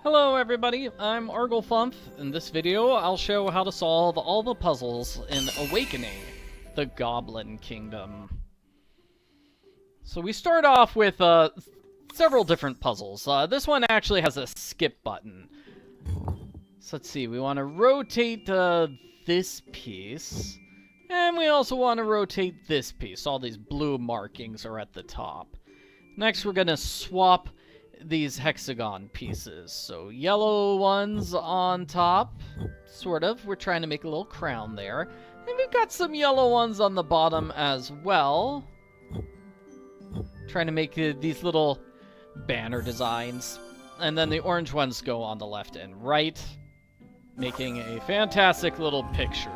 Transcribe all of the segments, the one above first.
Hello everybody, I'm Arglefump. In this video, I'll show how to solve all the puzzles in Awakening, the Goblin Kingdom. So we start off with several different puzzles. This one actually has a skip button. So let's see, we want to rotate this piece, and we also want to rotate this piece. All these blue markings are at the top. Next, we're going to swap these hexagon pieces. So yellow ones on top, sort of. We're trying to make a little crown there. And we've got some yellow ones on the bottom as well. Trying to make these little banner designs. And then the orange ones go on the left and right, making a fantastic little picture.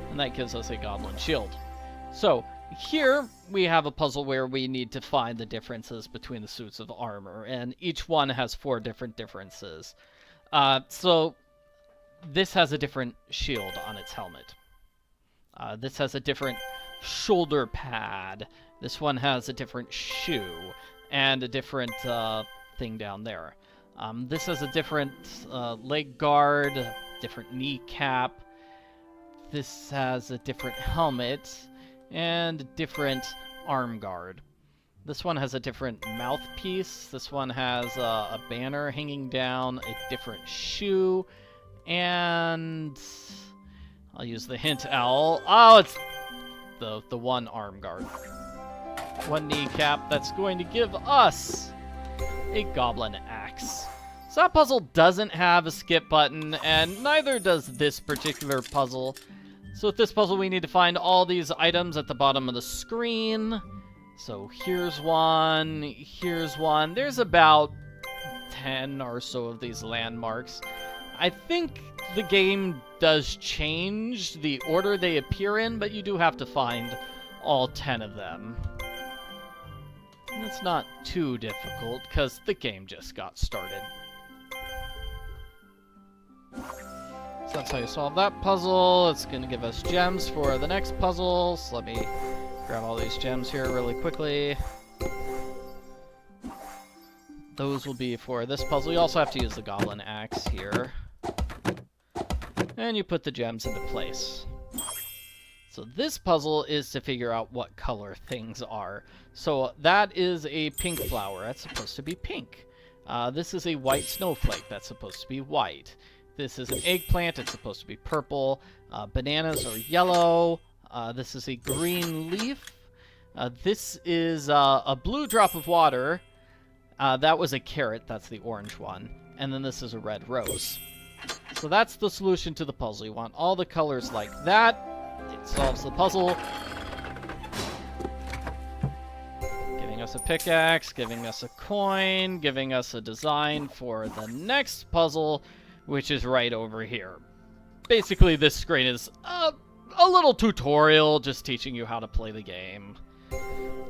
And that gives us a goblin shield. So here we have a puzzle where we need to find the differences between the suits of armor, and each one has 4 different differences. So this has a different shield on its helmet. This has a different shoulder pad. This one has a different shoe and a different thing down there. This has a different leg guard, different kneecap. This has a different helmet and different arm guard. This one has a different mouthpiece. This one has a banner hanging down, a different shoe, and I'll use the hint owl. Oh, it's the one arm guard. One kneecap. That's going to give us a goblin axe. So that puzzle doesn't have a skip button, and neither does this particular puzzle. So with this puzzle, we need to find all these items at the bottom of the screen. So here's one, here's one. There's about 10 or so of these landmarks. I think the game does change the order they appear in, but you do have to find all 10 of them. And it's not too difficult, because the game just got started. So that's how you solve that puzzle. It's going to give us gems for the next puzzle. So let me grab all these gems here really quickly. Those will be for this puzzle. You also have to use the goblin axe here. And you put the gems into place. So this puzzle is to figure out what color things are. So that is a pink flower. That's supposed to be pink. This is a white snowflake. That's supposed to be white. This is an eggplant. It's supposed to be purple. Bananas are yellow. This is a green leaf. This is a blue drop of water. That was a carrot. That's the orange one. And then this is a red rose. So that's the solution to the puzzle. You want all the colors like that. It solves the puzzle. Giving us a pickaxe, giving us a coin, giving us a design for the next puzzle, which is right over here. Basically, this screen is a little tutorial, just teaching you how to play the game.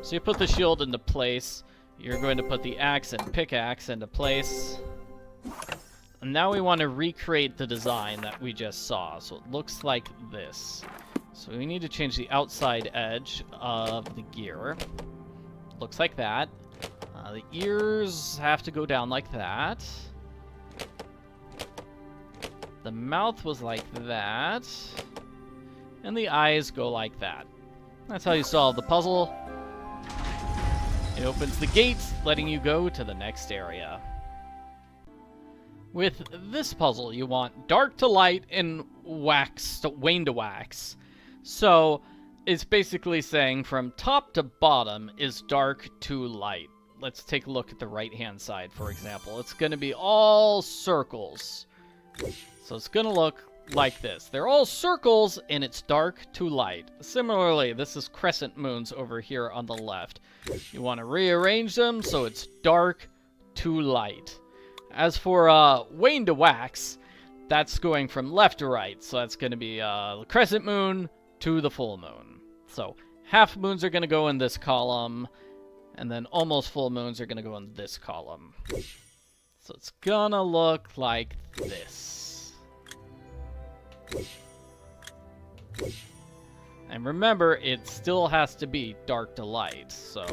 So you put the shield into place. You're going to put the axe and pickaxe into place. And now we want to recreate the design that we just saw. So it looks like this. So we need to change the outside edge of the gear. Looks like that. The ears have to go down like that. The mouth was like that. And the eyes go like that. That's how you solve the puzzle. It opens the gate, letting you go to the next area. With this puzzle, you want dark to light and wane to wax. So it's basically saying from top to bottom is dark to light. Let's take a look at the right-hand side, for example. It's going to be all circles. So it's going to look like this. They're all circles, and it's dark to light. Similarly, this is crescent moons over here on the left. You want to rearrange them so it's dark to light. As for wane to wax, that's going from left to right. So that's going to be crescent moon to the full moon. So half moons are going to go in this column, and then almost full moons are going to go in this column. So it's going to look like this. And remember, it still has to be dark to light, so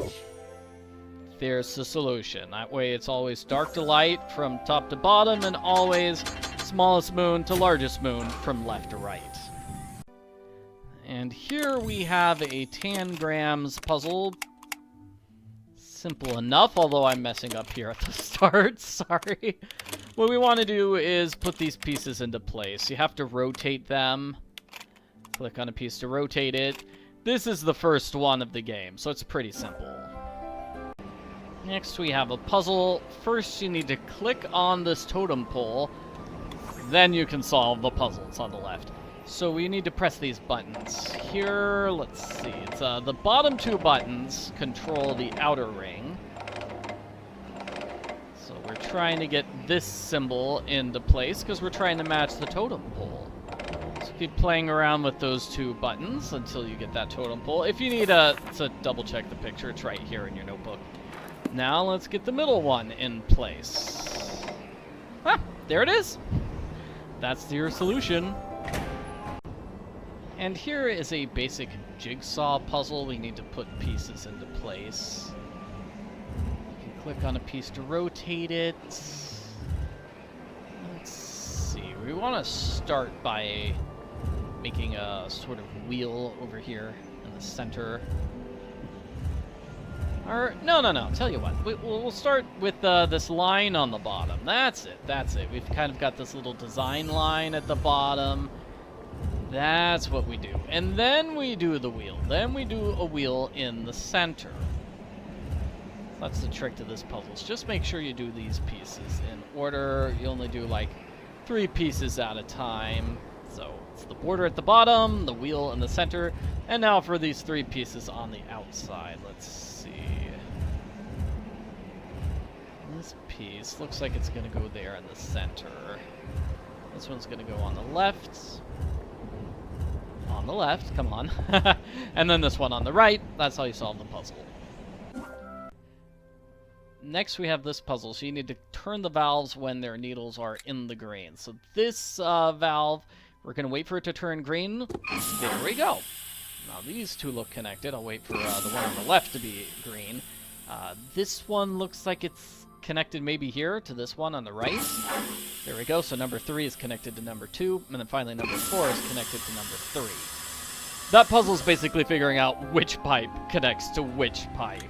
there's the solution. That way it's always dark to light from top to bottom, and always smallest moon to largest moon from left to right. And here we have a tangrams puzzle. Simple enough, although I'm messing up here at the start, sorry. What we want to do is put these pieces into place. You have to rotate them. Click on a piece to rotate it. This is the first one of the game, so it's pretty simple. Next we have a puzzle. First you need to click on this totem pole, then you can solve the puzzles on the left. So we need to press these buttons. Here, let's see, it's the bottom two buttons control the outer ring. So we're trying to get this symbol into place because we're trying to match the totem pole. So keep playing around with those two buttons until you get that totem pole. If you need to double check the picture, it's right here in your notebook. Now let's get the middle one in place. Ah, there it is. That's your solution. And here is a basic jigsaw puzzle. We need to put pieces into place. You can click on a piece to rotate it. Let's see. We want to start by making a sort of wheel over here in the center. Or, no. Tell you what. We'll start with this line on the bottom. That's it. We've kind of got this little design line at the bottom. That's what we do. And then we do the wheel. Then we do a wheel in the center. That's the trick to this puzzle. Just make sure you do these pieces in order. You only do like 3 pieces at a time. So it's the border at the bottom, the wheel in the center, and now for these 3 pieces on the outside. Let's see. This piece looks like it's going to go there in the center. This one's going to go on the left. On the left, come on. And then this one on the right. That's how you solve the puzzle. Next we have this puzzle. So you need to turn the valves when their needles are in the green. So this valve, we're going to wait for it to turn green. There we go. Now these two look connected. I'll wait for the one on the left to be green. This one looks like it's connected maybe here to this one on the right. There we go. So number 3 is connected to number 2, and then finally number 4 is connected to number 3. That puzzle is basically figuring out which pipe connects to which pipe.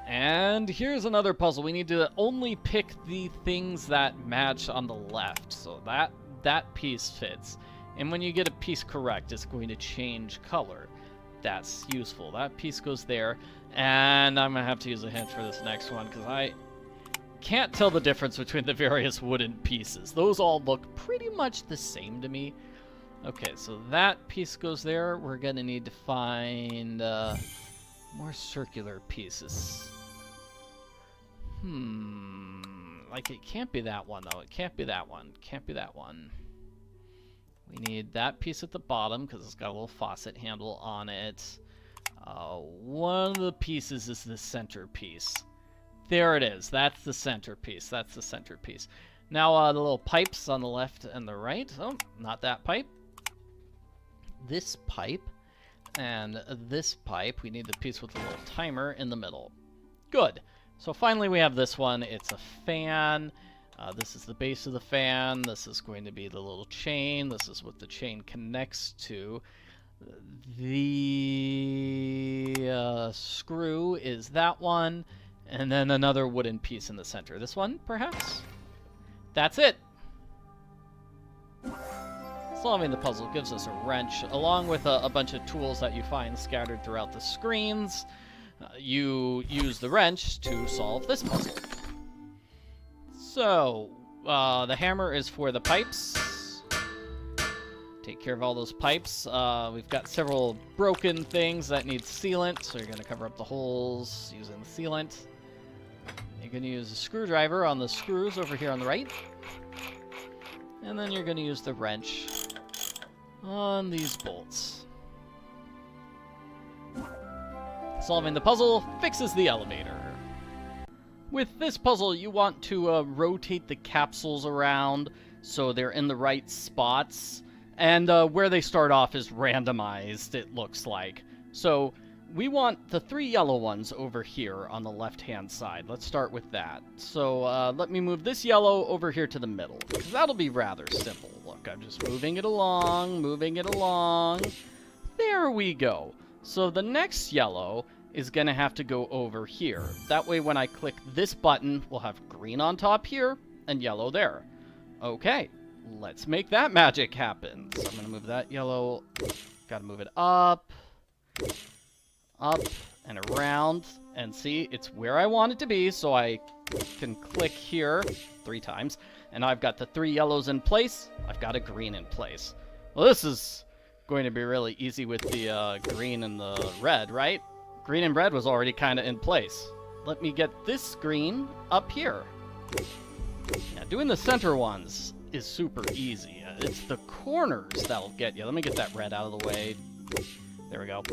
And here's another puzzle. We need to only pick the things that match on the left. So that piece fits. And when you get a piece correct, it's going to change color. That's useful. That piece goes there. And I'm going to have to use a hint for this next one because I can't tell the difference between the various wooden pieces. Those all look pretty much the same to me. Okay, so that piece goes there. We're going to need to find more circular pieces. Like it can't be that one, though. It can't be that one. Can't be that one. We need that piece at the bottom because it's got a little faucet handle on it. One of the pieces is the center piece. There it is. That's the centerpiece. That's the centerpiece. Now the little pipes on the left and the right. Oh, not that pipe. This pipe and this pipe. We need the piece with the little timer in the middle. Good. So finally we have this one. It's a fan. This is the base of the fan. This is going to be the little chain. This is what the chain connects to. The screw is that one. And then another wooden piece in the center. This one, perhaps? That's it! Solving the puzzle gives us a wrench, along with a bunch of tools that you find scattered throughout the screens. You use the wrench to solve this puzzle. So, the hammer is for the pipes. Take care of all those pipes. We've got several broken things that need sealant, so you're going to cover up the holes using the sealant. You're going to use a screwdriver on the screws over here on the right. And then you're going to use the wrench on these bolts. Solving the puzzle fixes the elevator. With this puzzle, you want to rotate the capsules around so they're in the right spots. And where they start off is randomized, it looks like. So we want the 3 yellow ones over here on the left-hand side. Let's start with that. So let me move this yellow over here to the middle, because that'll be rather simple. Look, I'm just moving it along, moving it along. There we go. So the next yellow is going to have to go over here. That way when I click this button, we'll have green on top here and yellow there. Okay, let's make that magic happen. So I'm going to move that yellow. Got to move it up and around, and see, it's where I want it to be, so I can click here 3 times, and I've got the 3 yellows in place. I've got a green in place. Well, this is going to be really easy with the green and the red, right? Green and red was already kind of in place. Let me get this green up here. Now, doing the center ones is super easy. It's the corners that'll get you. Let me get that red out of the way. There we go.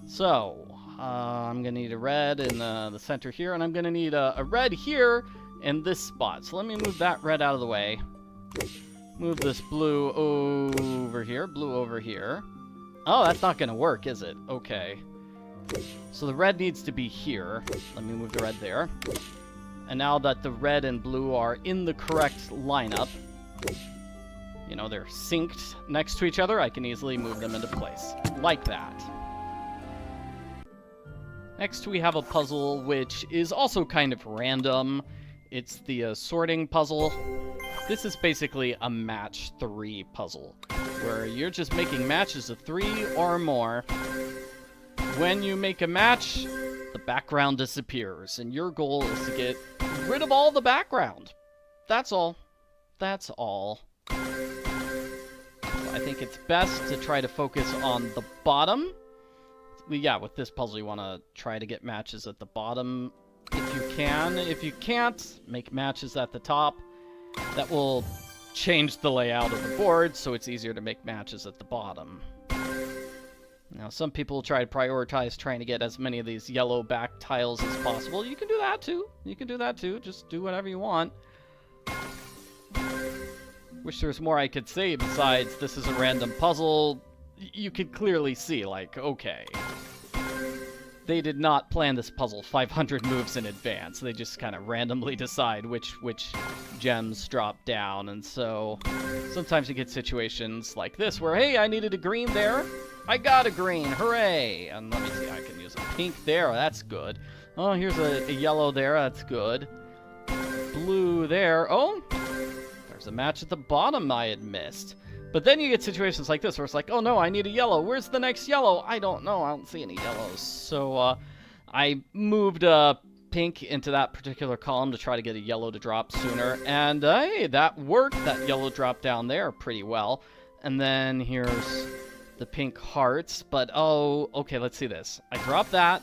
So, I'm going to need a red in the center here, and I'm going to need a red here in this spot. So let me move that red out of the way. Move this blue over here, blue over here. Oh, that's not going to work, is it? Okay. So the red needs to be here. Let me move the red there. And now that the red and blue are in the correct lineup, you know, they're synced next to each other, I can easily move them into place. Like that. Next, we have a puzzle which is also kind of random. It's the sorting puzzle. This is basically a match 3 puzzle, where you're just making matches of 3 or more. When you make a match, the background disappears, and your goal is to get rid of all the background. That's all. That's all. I think it's best to try to focus on the bottom. Yeah, with this puzzle, you want to try to get matches at the bottom if you can. If you can't, make matches at the top. That will change the layout of the board, so it's easier to make matches at the bottom. Now, some people try to prioritize trying to get as many of these yellow back tiles as possible. You can do that, too. You can do that, too. Just do whatever you want. Wish there was more I could say besides this is a random puzzle. You could clearly see, like, okay, they did not plan this puzzle 500 moves in advance. They just kind of randomly decide which gems drop down. And so sometimes you get situations like this where, hey, I needed a green there. I got a green. Hooray. And let me see, I can use a pink there. That's good. Oh, here's a yellow there. That's good. Blue there. Oh, there's a match at the bottom I had missed. But then you get situations like this where it's like, oh no, I need a yellow. Where's the next yellow? I don't know. I don't see any yellows. So I moved pink into that particular column to try to get a yellow to drop sooner. And hey, that worked. That yellow dropped down there pretty well. And then here's the pink hearts. But oh, okay, let's see this. I dropped that.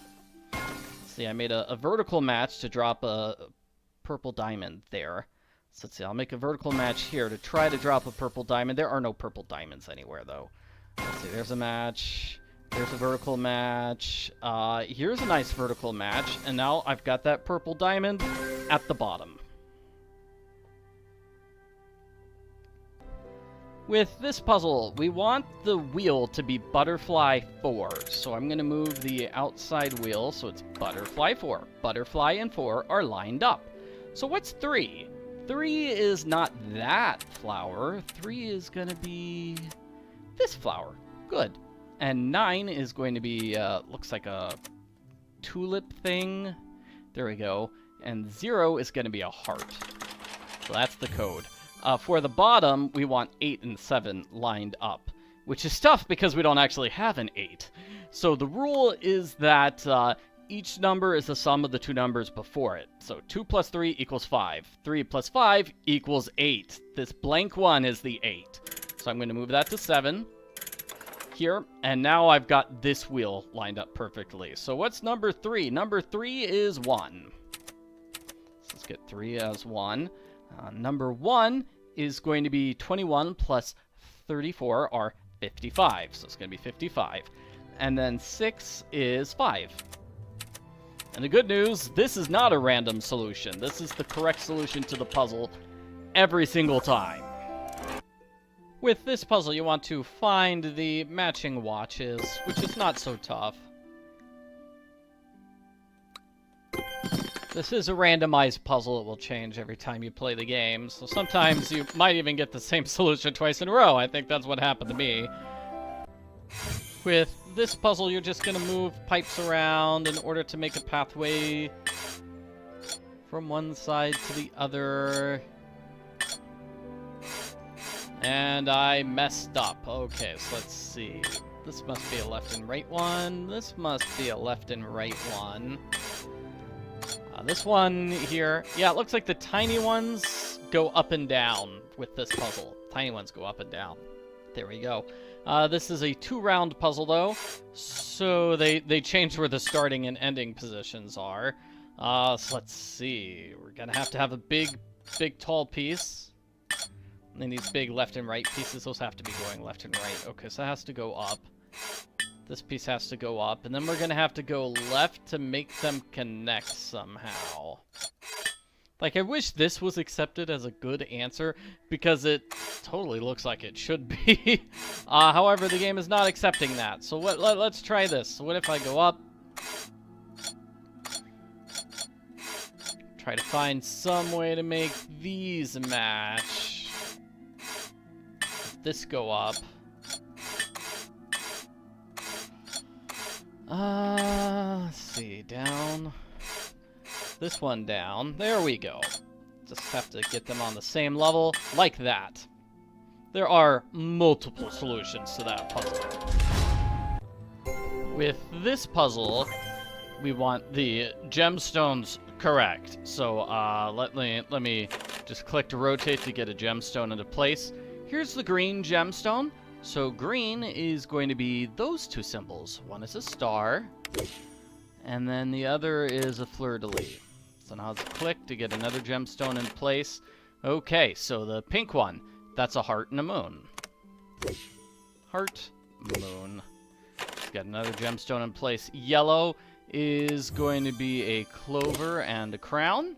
See, I made a vertical match to drop a purple diamond there. So let's see, I'll make a vertical match here to try to drop a purple diamond. There are no purple diamonds anywhere, though. Let's see, there's a match. There's a vertical match. Here's a nice vertical match. And now I've got that purple diamond at the bottom. With this puzzle, we want the wheel to be butterfly 4. So I'm going to move the outside wheel so it's butterfly 4. Butterfly and 4 are lined up. So what's 3? 3 is not that flower. 3 is going to be this flower. Good. And 9 is going to be, looks like a tulip thing. There we go. And 0 is going to be a heart. So that's the code. For the bottom, we want 8 and 7 lined up, which is tough because we don't actually have an 8. So the rule is that each number is the sum of the 2 numbers before it. So 2 plus 3 equals 5. 3 plus 5 equals 8. This blank one is the 8. So I'm going to move that to 7 here. And now I've got this wheel lined up perfectly. So what's number 3? Number 3 is 1. So let's get 3 as 1. Number 1 is going to be 21 plus 34 are 55. So it's going to be 55. And then 6 is 5. And the good news, this is not a random solution. This is the correct solution to the puzzle every single time. With this puzzle, you want to find the matching watches, which is not so tough. This is a randomized puzzle. It will change every time you play the game, so sometimes you might even get the same solution twice in a row. I think that's what happened to me. With this puzzle, you're just going to move pipes around in order to make a pathway from one side to the other. And I messed up. Okay, so let's see. This must be a left and right one. This must be a left and right one. This one here, yeah, it looks like the tiny ones go up and down with this puzzle. Tiny ones go up and down. There we go. This is a 2-round puzzle, though, so they changed where the starting and ending positions are. So let's see. We're gonna have a big, tall piece. And then these big left and right pieces, those have to be going left and right. Okay, so that has to go up. This piece has to go up, and then we're gonna have to go left to make them connect somehow. Like, I wish this was accepted as a good answer, because it totally looks like it should be. However, the game is not accepting that. So let's try this. So what if I go up? Try to find some way to make these match. This go up. Let's see, down. This one down. There we go. Just have to get them on the same level, like that. There are multiple solutions to that puzzle. With this puzzle, we want the gemstones correct. So, let me just click to rotate to get a gemstone into place. Here's the green gemstone. So green is going to be those two symbols. One is a star, and then the other is a fleur-de-lis. So now let's click to get another gemstone in place. Okay, so the pink one, that's a heart and a moon. Heart, moon. Let's get another gemstone in place. Yellow is going to be a clover and a crown,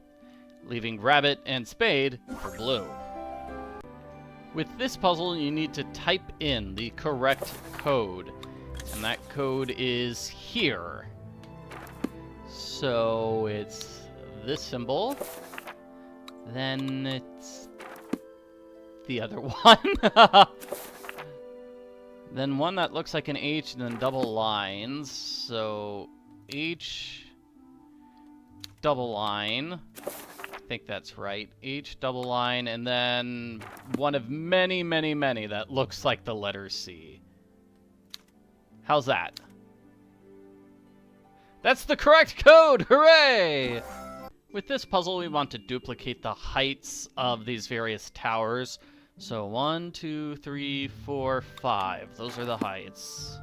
leaving rabbit and spade for blue. With this puzzle, you need to type in the correct code, and that code is here. So it's this symbol, then it's the other one, then one that looks like an H and then double lines, so H double line. I think that's right. H double line, and then one of many that looks like the letter C. How's that? That's the correct code! Hooray! With this puzzle, we want to duplicate the heights of these various towers. So 1, 2, 3, 4, 5. Those are the heights.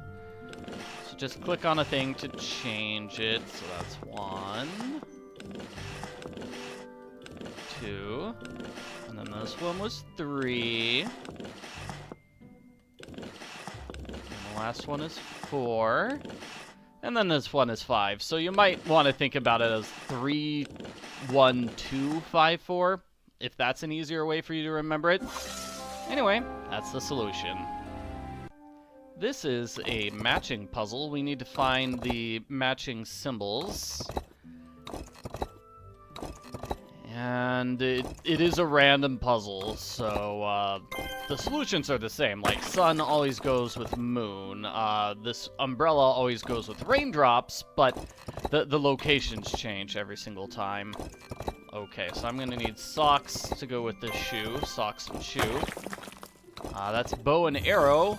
So just click on a thing to change it. So that's 1. 2, and then this one was 3, and the last one is 4, and then this one is 5. So you might want to think about it as 3, 1, 2, 5, 4, if that's an easier way for you to remember it. Anyway, that's the solution. This is a matching puzzle. We need to find the matching symbols. And it is a random puzzle, so the solutions are the same. Like, sun always goes with moon. This umbrella always goes with raindrops, but the locations change every single time. Okay, so I'm gonna need socks to go with this shoe. Socks and shoe. That's bow and arrow.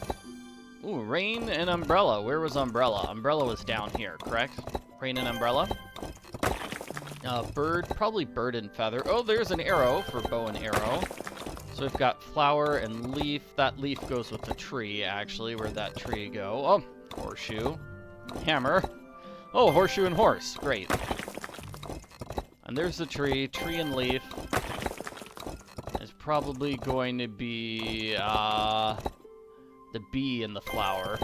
Ooh, rain and umbrella. Where was umbrella? Umbrella was down here, correct? Rain and umbrella. Bird, probably bird and feather. Oh, there's an arrow for bow and arrow. So we've got flower and leaf. That leaf goes with the tree, actually. Where'd that tree go? Oh, horseshoe. Hammer. Oh, horseshoe and horse. Great. And there's the tree. Tree and leaf is probably going to be the bee and the flower.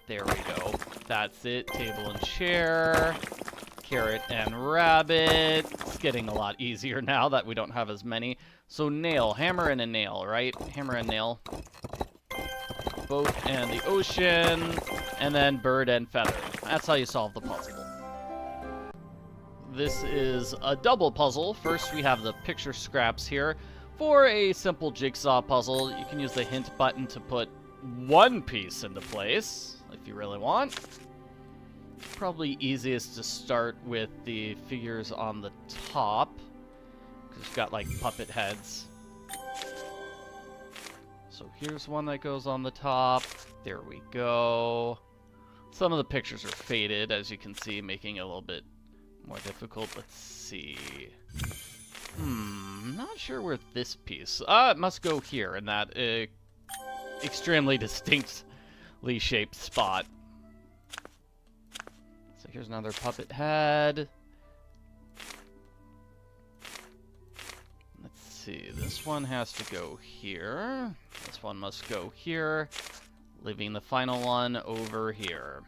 There we go. That's it. Table and chair. Carrot and rabbit. It's getting a lot easier now that we don't have as many. So nail, hammer and a nail, right? Hammer and nail. boat and the ocean, and then bird and feather. That's how you solve the puzzle. This is a double puzzle. First, we have the picture scraps here. For a simple jigsaw puzzle, you can use the hint button to put one piece into place, if you really want. Probably easiest to start with the figures on the top, because you've got, like, puppet heads. So here's one that goes on the top. There we go. Some of the pictures are faded, as you can see, making it a little bit more difficult. Let's see. Not sure where this piece... it must go here, in that extremely distinctly shaped spot. So here's another puppet head. Let's see, this one has to go here. This one must go here, leaving the final one over here.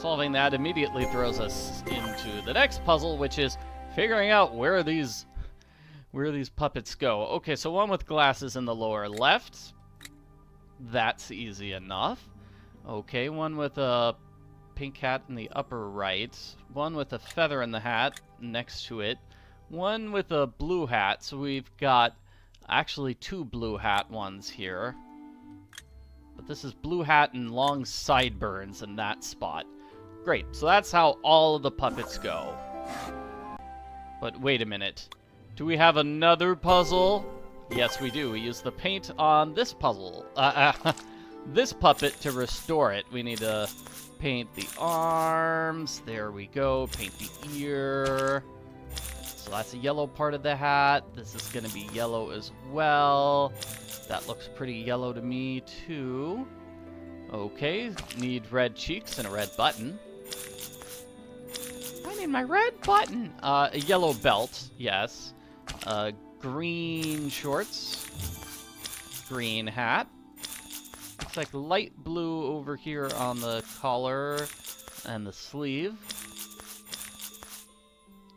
Solving that immediately throws us into the next puzzle, which is figuring out where these puppets go. Okay, so one with glasses in the lower left. That's easy enough. Okay, one with a pink hat in the upper right. One with a feather in the hat next to it. One with a blue hat. So we've got actually two blue hat ones here. But this is blue hat and long sideburns in that spot. Great, so that's how all of the puppets go. But wait a minute. Do we have another puzzle? Yes, we do. We use the paint on this puzzle. This puppet to restore it. We need to paint the arms. There we go. Paint the ear. So that's a yellow part of the hat. This is going to be yellow as well. That looks pretty yellow to me, too. Okay, need red cheeks and a red button. I need my red button! A yellow belt, yes. Green shorts. Green hat. Looks like light blue over here on the collar and the sleeve.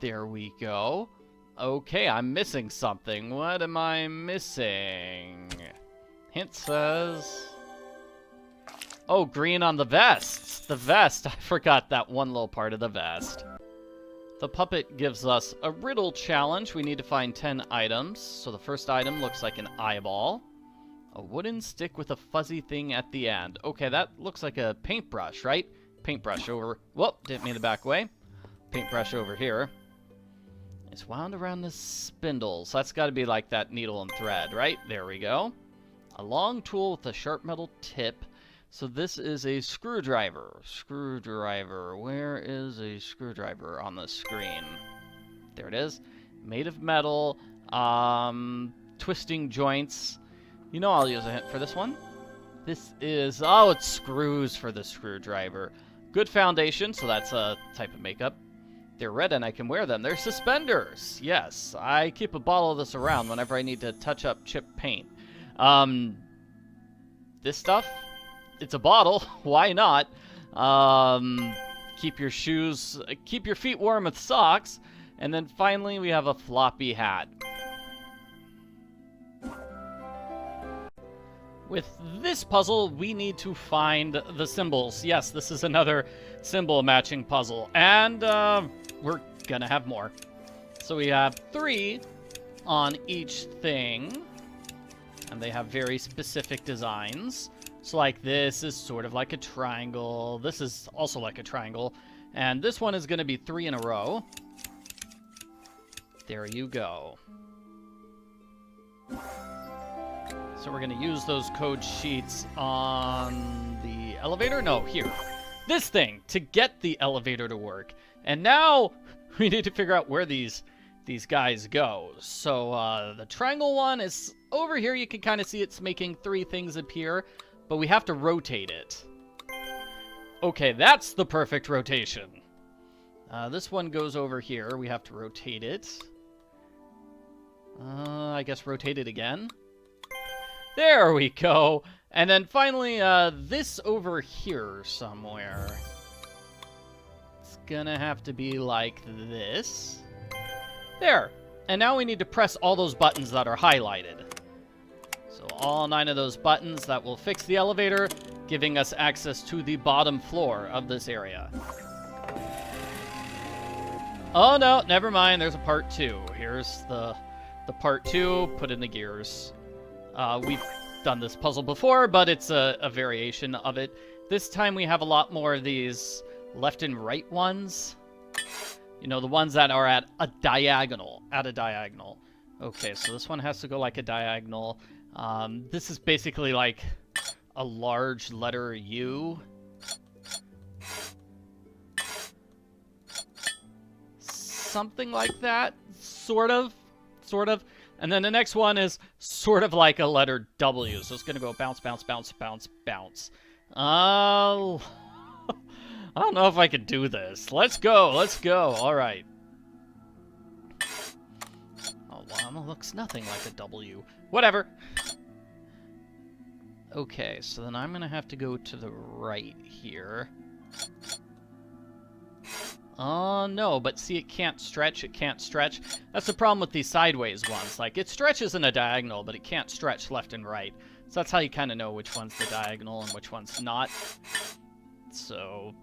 There we go. Okay, I'm missing something. What am I missing? Hint says... Oh, green on the vest. The vest. I forgot that one little part of the vest. The puppet gives us a riddle challenge. We need to find 10 items. So the first item looks like an eyeball. A wooden stick with a fuzzy thing at the end. Okay, that looks like a paintbrush, right? Paintbrush over... Whoop, didn't mean to back away. Paintbrush over here. It's wound around the spindle. So that's got to be like that needle and thread, right? There we go. A long tool with a sharp metal tip. So this is a screwdriver. Screwdriver. Where is a screwdriver on the screen? There it is. Made of metal. Twisting joints. You know I'll use a hint for this one. This is... Oh, it's screws for the screwdriver. Good foundation, so that's a type of makeup. They're red and I can wear them. They're suspenders. Yes, I keep a bottle of this around whenever I need to touch up chip paint. This stuff... It's a bottle. Why not? Keep your feet warm with socks. And then finally, we have a floppy hat. With this puzzle, we need to find the symbols. Yes, this is another symbol matching puzzle. And we're gonna have more. So we have 3 on each thing. And they have very specific designs. So like this is sort of like a triangle. This is also like a triangle. And this one is going to be 3 in a row. There you go. So we're going to use those code sheets on the elevator? No, here. This thing, to get the elevator to work. And now we need to figure out where these guys go. So the triangle one is over here. You can kind of see it's making 3 things appear. But we have to rotate it. Okay, that's the perfect rotation. This one goes over here. We have to rotate it. I guess rotate it again. There we go. And then finally, this over here somewhere. It's gonna have to be like this. There. And now we need to press all those buttons that are highlighted. So all 9 of those buttons, that will fix the elevator, giving us access to the bottom floor of this area. Oh no, never mind, there's a part 2. Here's the part 2, put in the gears. We've done this puzzle before, but it's a variation of it. This time we have a lot more of these left and right ones. You know, the ones that are at a diagonal. Okay, so this one has to go like a diagonal. This is basically like a large letter U. Something like that. Sort of. And then the next one is sort of like a letter W. So it's going to go bounce, bounce, bounce, bounce, bounce. Oh... I don't know if I could do this. Let's go. All right. Oh, well, it looks nothing like a W. Whatever. Okay, so then I'm going to have to go to the right here. Oh, no, but see, it can't stretch. That's the problem with these sideways ones. Like, it stretches in a diagonal, but it can't stretch left and right. So that's how you kind of know which one's the diagonal and which one's not. So...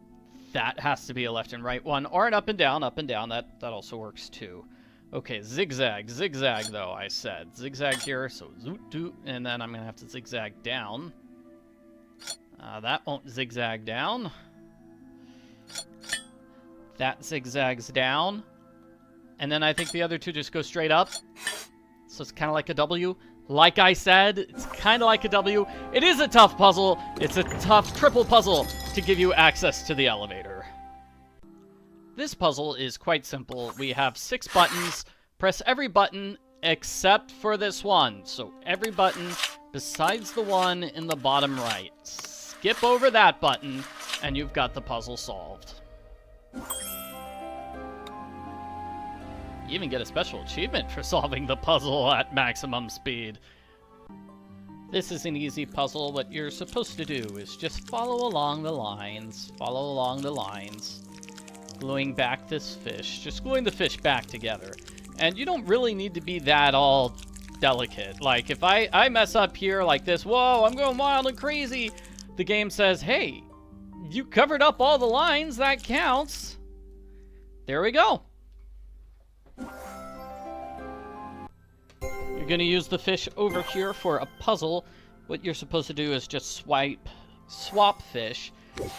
that has to be a left and right one, or an up and down. That also works too. Okay, zigzag though, I said. Zigzag here, so zoot doot, and then I'm gonna have to zigzag down. That won't zigzag down. That zigzags down. And then I think the other two just go straight up. So it's kind of like a W. Like I said, it's kind of like a W. It is a tough puzzle. It's a tough triple puzzle to give you access to the elevator. This puzzle is quite simple. We have 6 buttons. Press every button except for this one. So every button besides the one in the bottom right. Skip over that button, and you've got the puzzle solved. You even get a special achievement for solving the puzzle at maximum speed. This is an easy puzzle. What you're supposed to do is just follow along the lines. Gluing back this fish. Just gluing the fish back together. And you don't really need to be that all delicate. Like, if I mess up here like this, whoa, I'm going wild and crazy, the game says, hey, you covered up all the lines, that counts. There we go. You're going to use the fish over here for a puzzle. What you're supposed to do is just swap fish,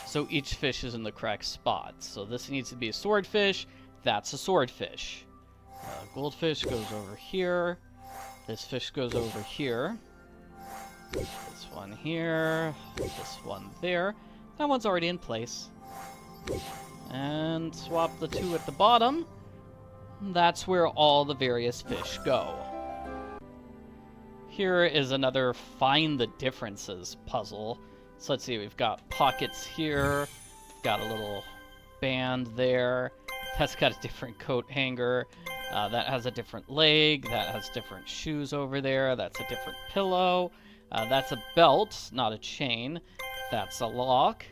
so each fish is in the correct spot. So this needs to be a swordfish. That's a swordfish. Goldfish goes over here. This fish goes over here. This one here. This one there. That one's already in place. And swap the 2 at the bottom. That's where all the various fish go. Here is another find the differences puzzle. So let's see, we've got pockets here. We've got a little band there. That's got a different coat hanger. That has a different leg. That has different shoes over there. That's a different pillow. That's a belt, not a chain. That's a lock.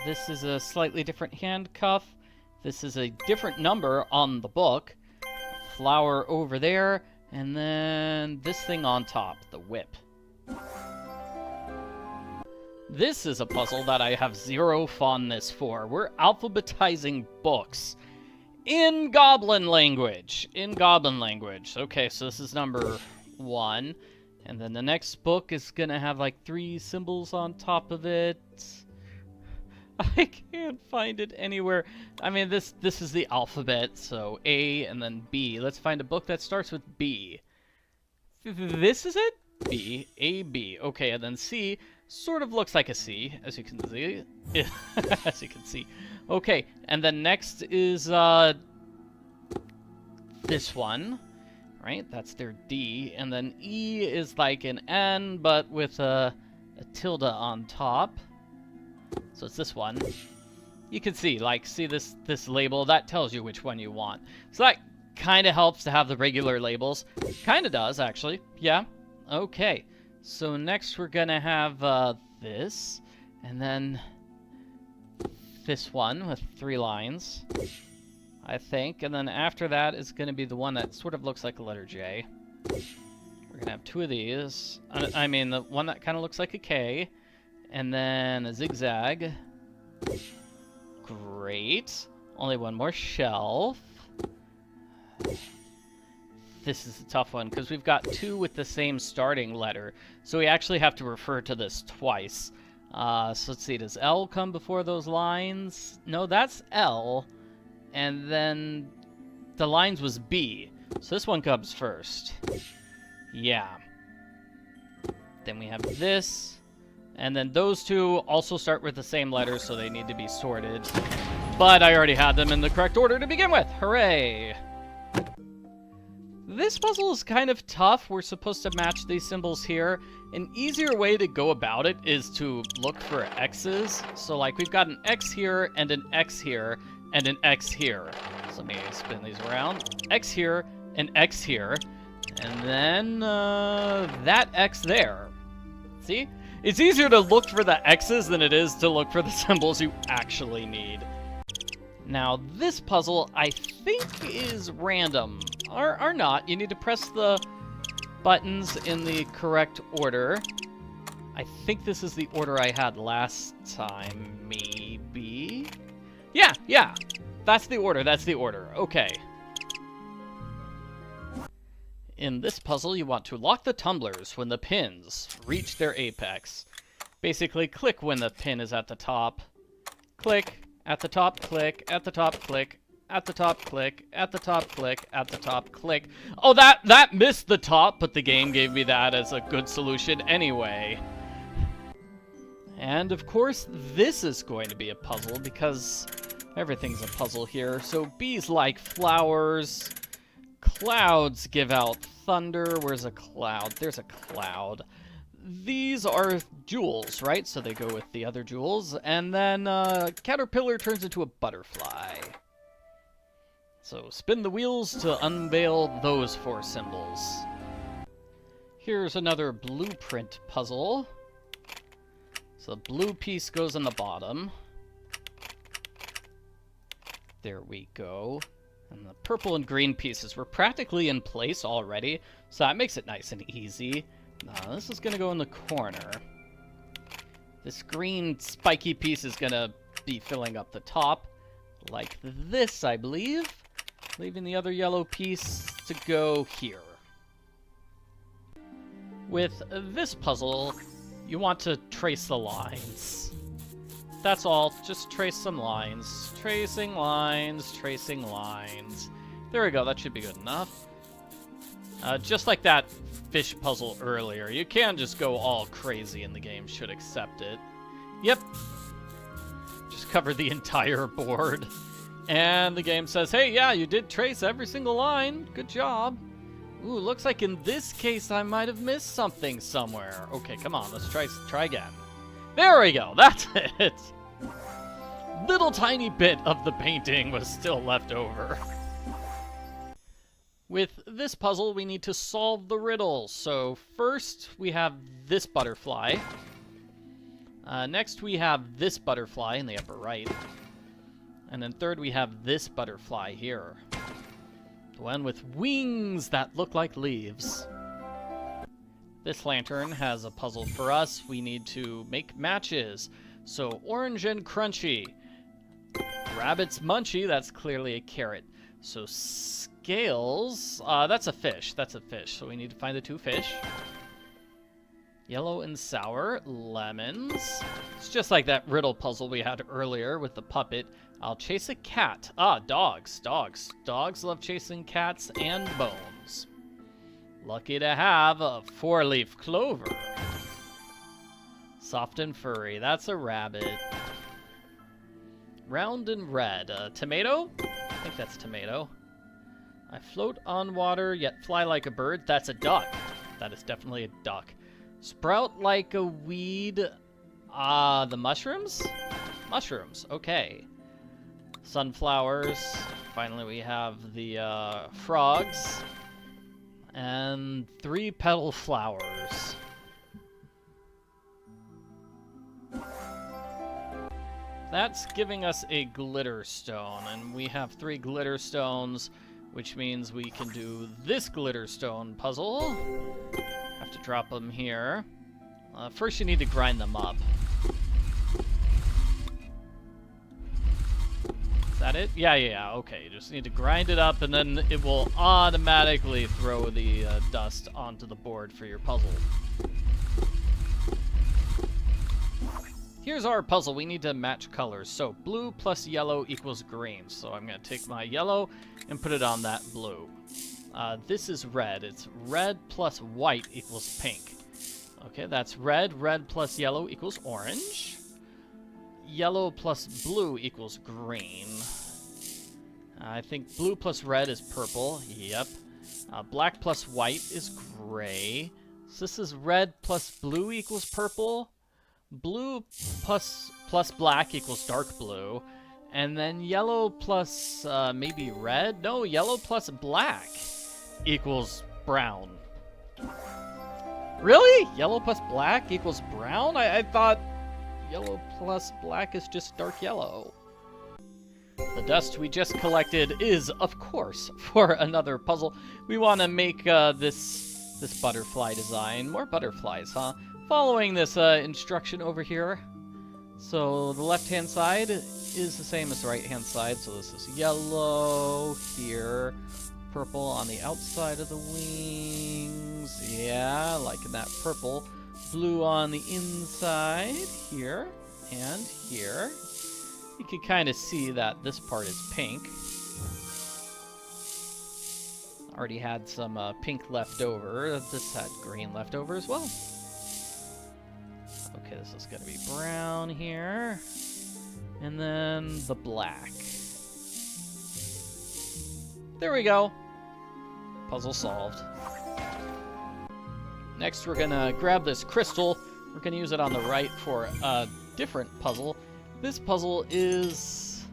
This is a slightly different handcuff. This is a different number on the book. Flower over there. And then this thing on top, the whip. This is a puzzle that I have zero fondness for. We're alphabetizing books in Goblin language. Okay, so this is number 1. And then the next book is going to have like 3 symbols on top of it. I can't find it anywhere. I mean, this is the alphabet, so A and then B. Let's find a book that starts with B. This is it? B, A, B. Okay, and then C sort of looks like a C, as you can see. As you can see. Okay, and then next is this one, right? That's their D. And then E is like an N, but with a tilde on top. So it's this one. You can see, like, see this label? That tells you which one you want. So that kind of helps to have the regular labels. Kind of does, actually. Yeah. Okay. So next we're going to have this. And then this one with 3 lines. I think. And then after that is going to be the one that sort of looks like a letter J. We're going to have two of these. I mean, the one that kind of looks like a K. And then a zigzag. Great. Only one more shelf. This is a tough one because we've got two with the same starting letter. So we actually have to refer to this twice. So let's see, does L come before those lines? No, that's L. And then the lines was B. So this one comes first. Yeah. Then we have this. And then those two also start with the same letters, so they need to be sorted. But I already had them in the correct order to begin with. Hooray! This puzzle is kind of tough. We're supposed to match these symbols here. An easier way to go about it is to look for X's. So like we've got an X here and an X here and an X here. So let me spin these around. X here, an X here, and then that X there. See? It's easier to look for the X's than it is to look for the symbols you actually need. Now, this puzzle, I think, is random. Or not. You need to press the buttons in the correct order. I think this is the order I had last time, maybe? Yeah. That's the order. Okay. In this puzzle, you want to lock the tumblers when the pins reach their apex. Basically, click when the pin is at the top. Click, at the top, click, at the top, click, at the top, click, at the top, click, at the top, click. Oh, that missed the top, but the game gave me that as a good solution anyway. And, of course, this is going to be a puzzle, because everything's a puzzle here. So bees like flowers. Clouds give out thunder. Where's a cloud? There's a cloud. These are jewels, right? So they go with the other jewels. And then caterpillar turns into a butterfly. So spin the wheels to unveil those four symbols. Here's another blueprint puzzle. So the blue piece goes on the bottom. There we go. And the purple and green pieces were practically in place already, so that makes it nice and easy. Now, this is going to go in the corner. This green spiky piece is going to be filling up the top, like this, I believe, leaving the other yellow piece to go here. With this puzzle, you want to trace the lines. That's all. Just trace some lines. Tracing lines, tracing lines. There we go. That should be good enough. Just like that fish puzzle earlier. You can just go all crazy and the game should accept it. Yep. Just cover the entire board. And the game says, hey, yeah, you did trace every single line. Good job. Ooh, looks like in this case I might have missed something somewhere. Okay, come on. Let's try again. There we go. That's it. Little tiny bit of the painting was still left over. With this puzzle, we need to solve the riddle. So first, we have this butterfly. Next, we have this butterfly in the upper right. And then third, we have this butterfly here. The one with wings that look like leaves. This lantern has a puzzle for us. We need to make matches. So orange and crunchy. Rabbit's munchy, that's clearly a carrot. So scales, that's a fish. That's a fish. So we need to find the two fish. Yellow and sour, lemons. It's just like that riddle puzzle we had earlier with the puppet. I'll chase a cat. Ah, dogs. Dogs love chasing cats and bones. Lucky to have a four-leaf clover. Soft and furry, that's a rabbit. Round and red, tomato? I think that's tomato. I float on water, yet fly like a bird. That's a duck. That is definitely a duck. Sprout like a weed. The mushrooms? Mushrooms, okay. Sunflowers. Finally, we have the frogs. And 3-petal flowers. That's giving us a glitter stone, and we have 3 glitter stones, which means we can do this glitter stone puzzle. Have to drop them here. First you need to grind them up. Is that it? Yeah, okay. You just need to grind it up, and then it will automatically throw the dust onto the board for your puzzle. Here's our puzzle. We need to match colors. So blue plus yellow equals green. So I'm going to take my yellow and put it on that blue. This is red. It's red plus white equals pink. Okay, that's red. Red plus yellow equals orange. Yellow plus blue equals green. I think blue plus red is purple. Yep. Black plus white is gray. So this is red plus blue equals purple. Blue plus black equals dark blue. And then yellow plus maybe red? No, yellow plus black equals brown. Really? Yellow plus black equals brown? I thought yellow plus black is just dark yellow. The dust we just collected is, of course, for another puzzle. We want to make this butterfly design. More butterflies, huh? Following this instruction over here. So the left-hand side is the same as the right-hand side. So this is yellow here, purple on the outside of the wings. Yeah, liking that purple. Blue on the inside here and here. You can kind of see that this part is pink. Already had some pink left over. This had green left over as well. Okay, this is going to be brown here. And then the black. There we go. Puzzle solved. Next, we're going to grab this crystal. We're going to use it on the right for a different puzzle. This puzzle is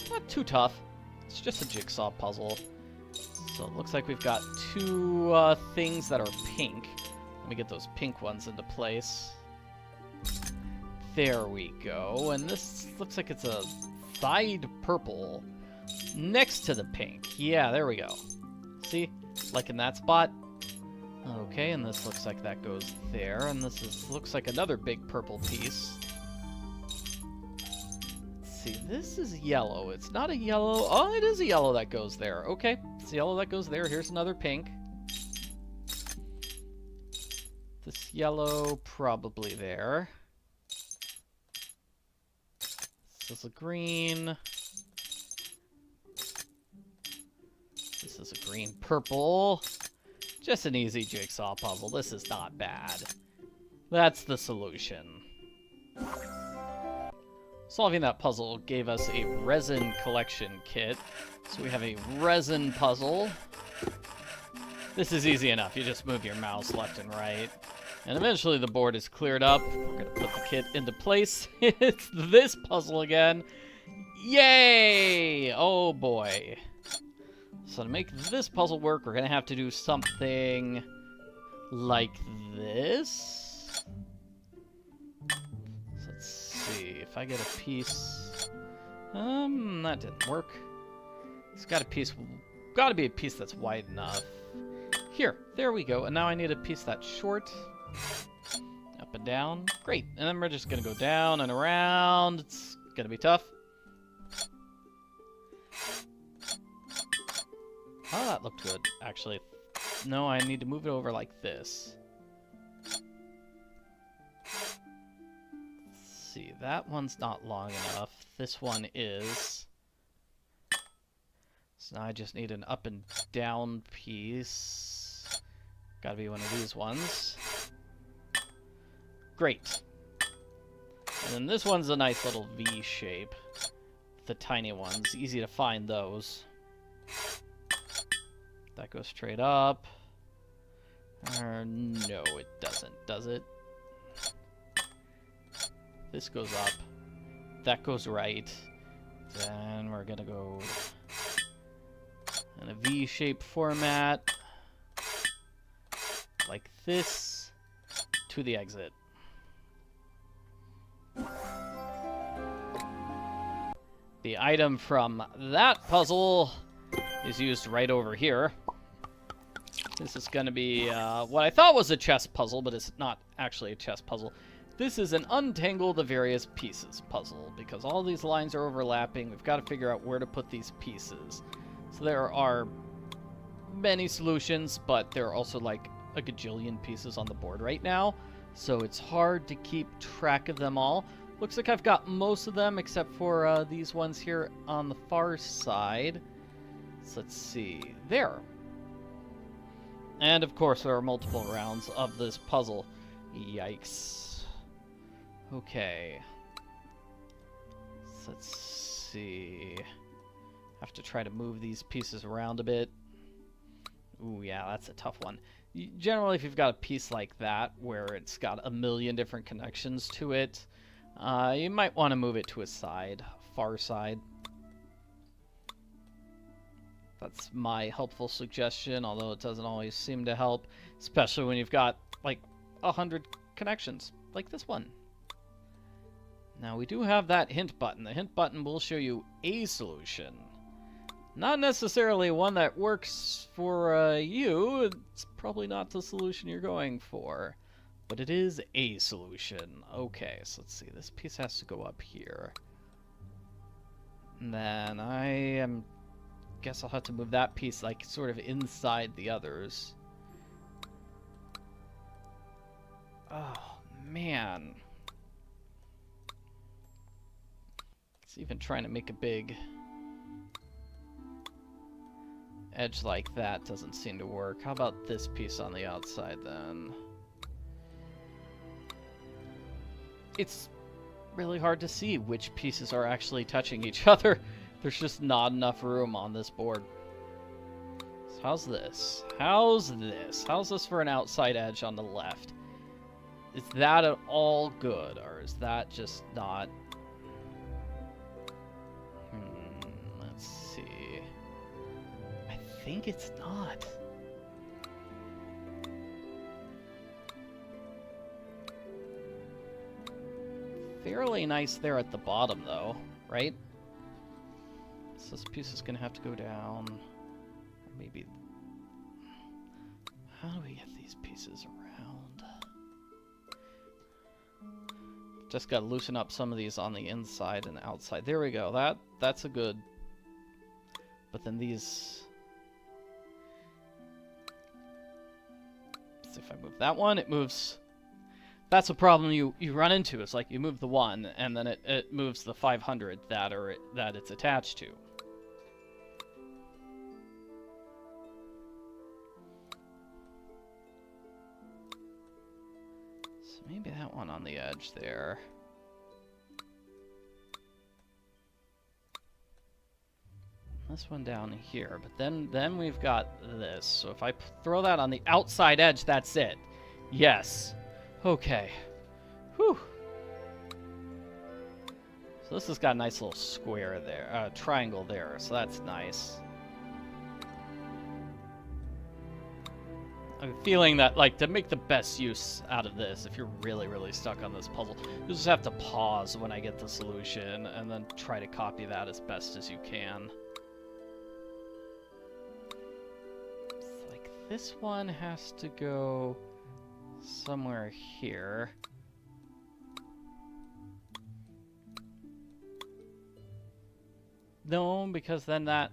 not too tough. It's just a jigsaw puzzle. So it looks like we've got 2 things that are pink. Let me get those pink ones into place. There we go. And this looks like it's a side purple next to the pink. Yeah, there we go. See? Like in that spot. Okay, and this looks like that goes there. And this looks like another big purple piece. See, this is yellow. It's not a yellow. Oh, it is a yellow that goes there. Okay, it's a yellow that goes there. Here's another pink. This yellow, probably there. This is a green. This is a green purple. Just an easy jigsaw puzzle. This is not bad. That's the solution. Solving that puzzle gave us a resin collection kit. So we have a resin puzzle. This is easy enough. You just move your mouse left and right. And eventually the board is cleared up. We're going to put the kit into place. It's this puzzle again. Yay! Oh boy. So to make this puzzle work, we're going to have to do something like this. So let's see. If I get a piece... that didn't work. It's got to be a piece that's wide enough. Here, there we go. And now I need a piece that's short. Up and down. Great. And then we're just going to go down and around. It's going to be tough. Oh, that looked good, actually. No, I need to move it over like this. Let's see, that one's not long enough. This one is. So now I just need an up and down piece. Gotta be one of these ones. Great. And then this one's a nice little V shape. The tiny ones, easy to find those. That goes straight up. No, it doesn't, does it? This goes up. That goes right. Then we're gonna go in a V-shaped format. Like this. To the exit. The item from that puzzle is used right over here. This is going to be what I thought was a chess puzzle, but it's not actually a chess puzzle. This is an untangle the various pieces puzzle, because all these lines are overlapping. We've got to figure out where to put these pieces. So there are many solutions, but there are also like a gajillion pieces on the board right now, so it's hard to keep track of them all. Looks like I've got most of them except for these ones here on the far side. So let's see. There. And of course there are multiple rounds of this puzzle. Yikes. Okay. So let's see. Have to try to move these pieces around a bit. Ooh, yeah, that's a tough one. Generally, if you've got a piece like that, where it's got a million different connections to it, you might want to move it to a side, far side. That's my helpful suggestion, although it doesn't always seem to help, especially when you've got, like, 100 connections, like this one. Now, we do have that hint button. The hint button will show you a solution. Not necessarily one that works for you. It's probably not the solution you're going for. But it is a solution. Okay, so let's see. This piece has to go up here. And then guess I'll have to move that piece like sort of inside the others. Oh, man. It's even trying to make a big edge like that doesn't seem to work. How about this piece on the outside then? It's really hard to see which pieces are actually touching each other. There's just not enough room on this board. So how's this? How's this? How's this for an outside edge on the left? Is that at all good, or is that just not? Let's see. I think it's not. Fairly nice there at the bottom, though, right? So this piece is going to have to go down. Maybe. How do we get these pieces around? Just got to loosen up some of these on the inside and outside. There we go. That's a good. But then these. So if I move that one, it moves. That's a problem you run into. It's like you move the one, and then it moves the 500 that it's attached to. So maybe that one on the edge there. This one down here, but then we've got this. So if I throw that on the outside edge, that's it. Yes. Okay. Whew. So this has got a nice little square there, triangle there, so that's nice. I'm feeling that, like, to make the best use out of this, if you're really, really stuck on this puzzle, you just have to pause when I get the solution, and then try to copy that as best as you can. It's like, this one has to go somewhere here. No, because then that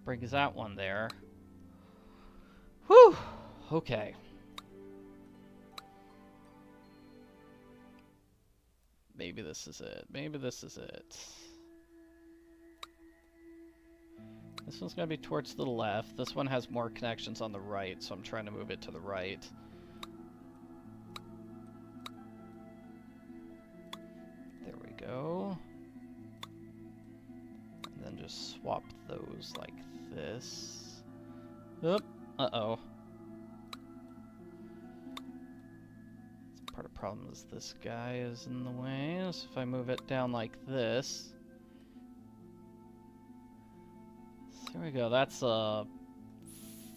brings that one there. Whew! Okay. Maybe this is it. Maybe this is it. This one's going to be towards the left. This one has more connections on the right, so I'm trying to move it to the right. There we go. And then just swap those like this. Oop. Uh-oh. Part of the problem is this guy is in the way. So if I move it down like this. There we go. That's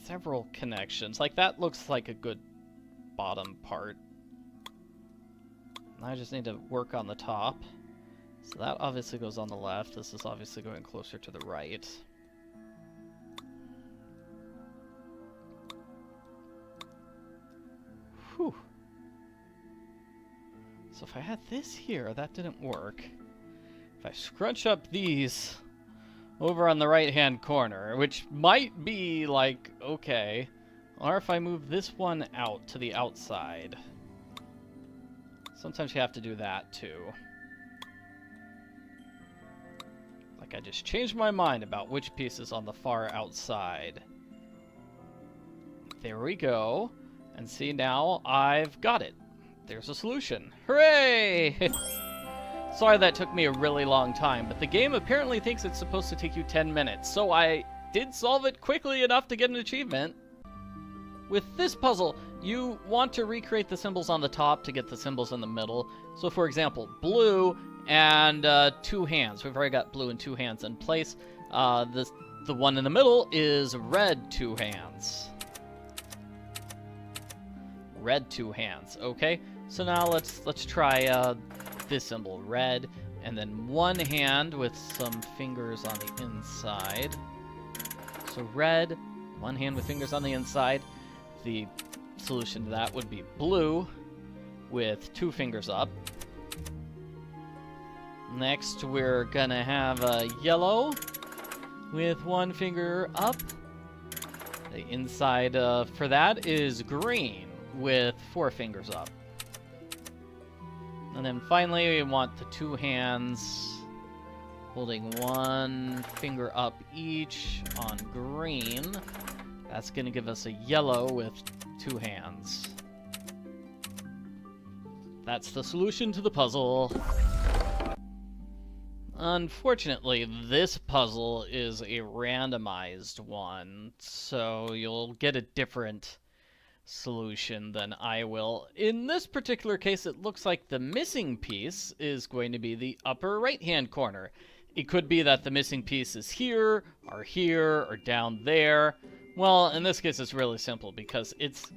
several connections. Like, that looks like a good bottom part. I just need to work on the top. So that obviously goes on the left. This is obviously going closer to the right. Whew. So if I had this here, that didn't work. If I scrunch up these over on the right-hand corner, which might be, like, okay. Or if I move this one out to the outside. Sometimes you have to do that, too. Like, I just changed my mind about which piece is on the far outside. There we go. And see, now I've got it. There's a solution. Hooray! Sorry that took me a really long time, but the game apparently thinks it's supposed to take you 10 minutes, so I did solve it quickly enough to get an achievement. With this puzzle, you want to recreate the symbols on the top to get the symbols in the middle. So for example, blue and 2 hands. We've already got blue and 2 hands in place. The one in the middle is red 2 hands. Red 2 hands, okay? So now let's try this symbol, red, and then 1 hand with some fingers on the inside. So red, 1 hand with fingers on the inside. The solution to that would be blue with 2 fingers up. Next, we're gonna have a yellow with 1 finger up. The inside for that is green with 4 fingers up. And then finally, we want the 2 hands holding 1 finger up each on green. That's going to give us a yellow with 2 hands. That's the solution to the puzzle. Unfortunately, this puzzle is a randomized one, so you'll get a different solution than I will. In this particular case, it looks like the missing piece is going to be the upper right-hand corner. It could be that the missing piece is here, or down there. Well, in this case, it's really simple because it's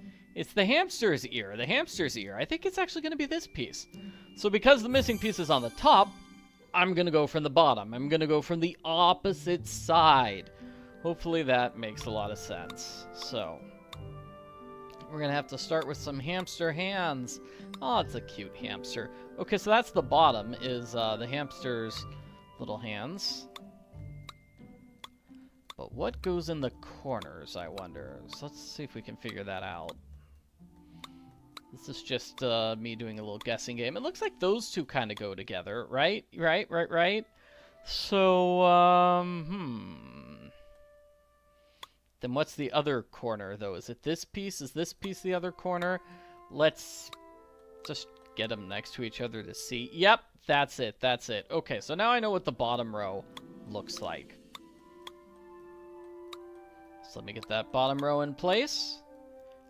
the hamster's ear. The hamster's ear. I think it's actually going to be this piece. So because the missing piece is on the top, I'm going to go from the bottom. I'm going to go from the opposite side. Hopefully that makes a lot of sense. So we're going to have to start with some hamster hands. Oh, it's a cute hamster. Okay, so that's the bottom, is the hamster's little hands. But what goes in the corners, I wonder? So let's see if we can figure that out. This is just me doing a little guessing game. It looks like those two kind of go together, right? Right. So, Then what's the other corner, though? Is it this piece? Is this piece the other corner? Let's just get them next to each other to see. Yep, that's it. Okay, so now I know what the bottom row looks like. So let me get that bottom row in place.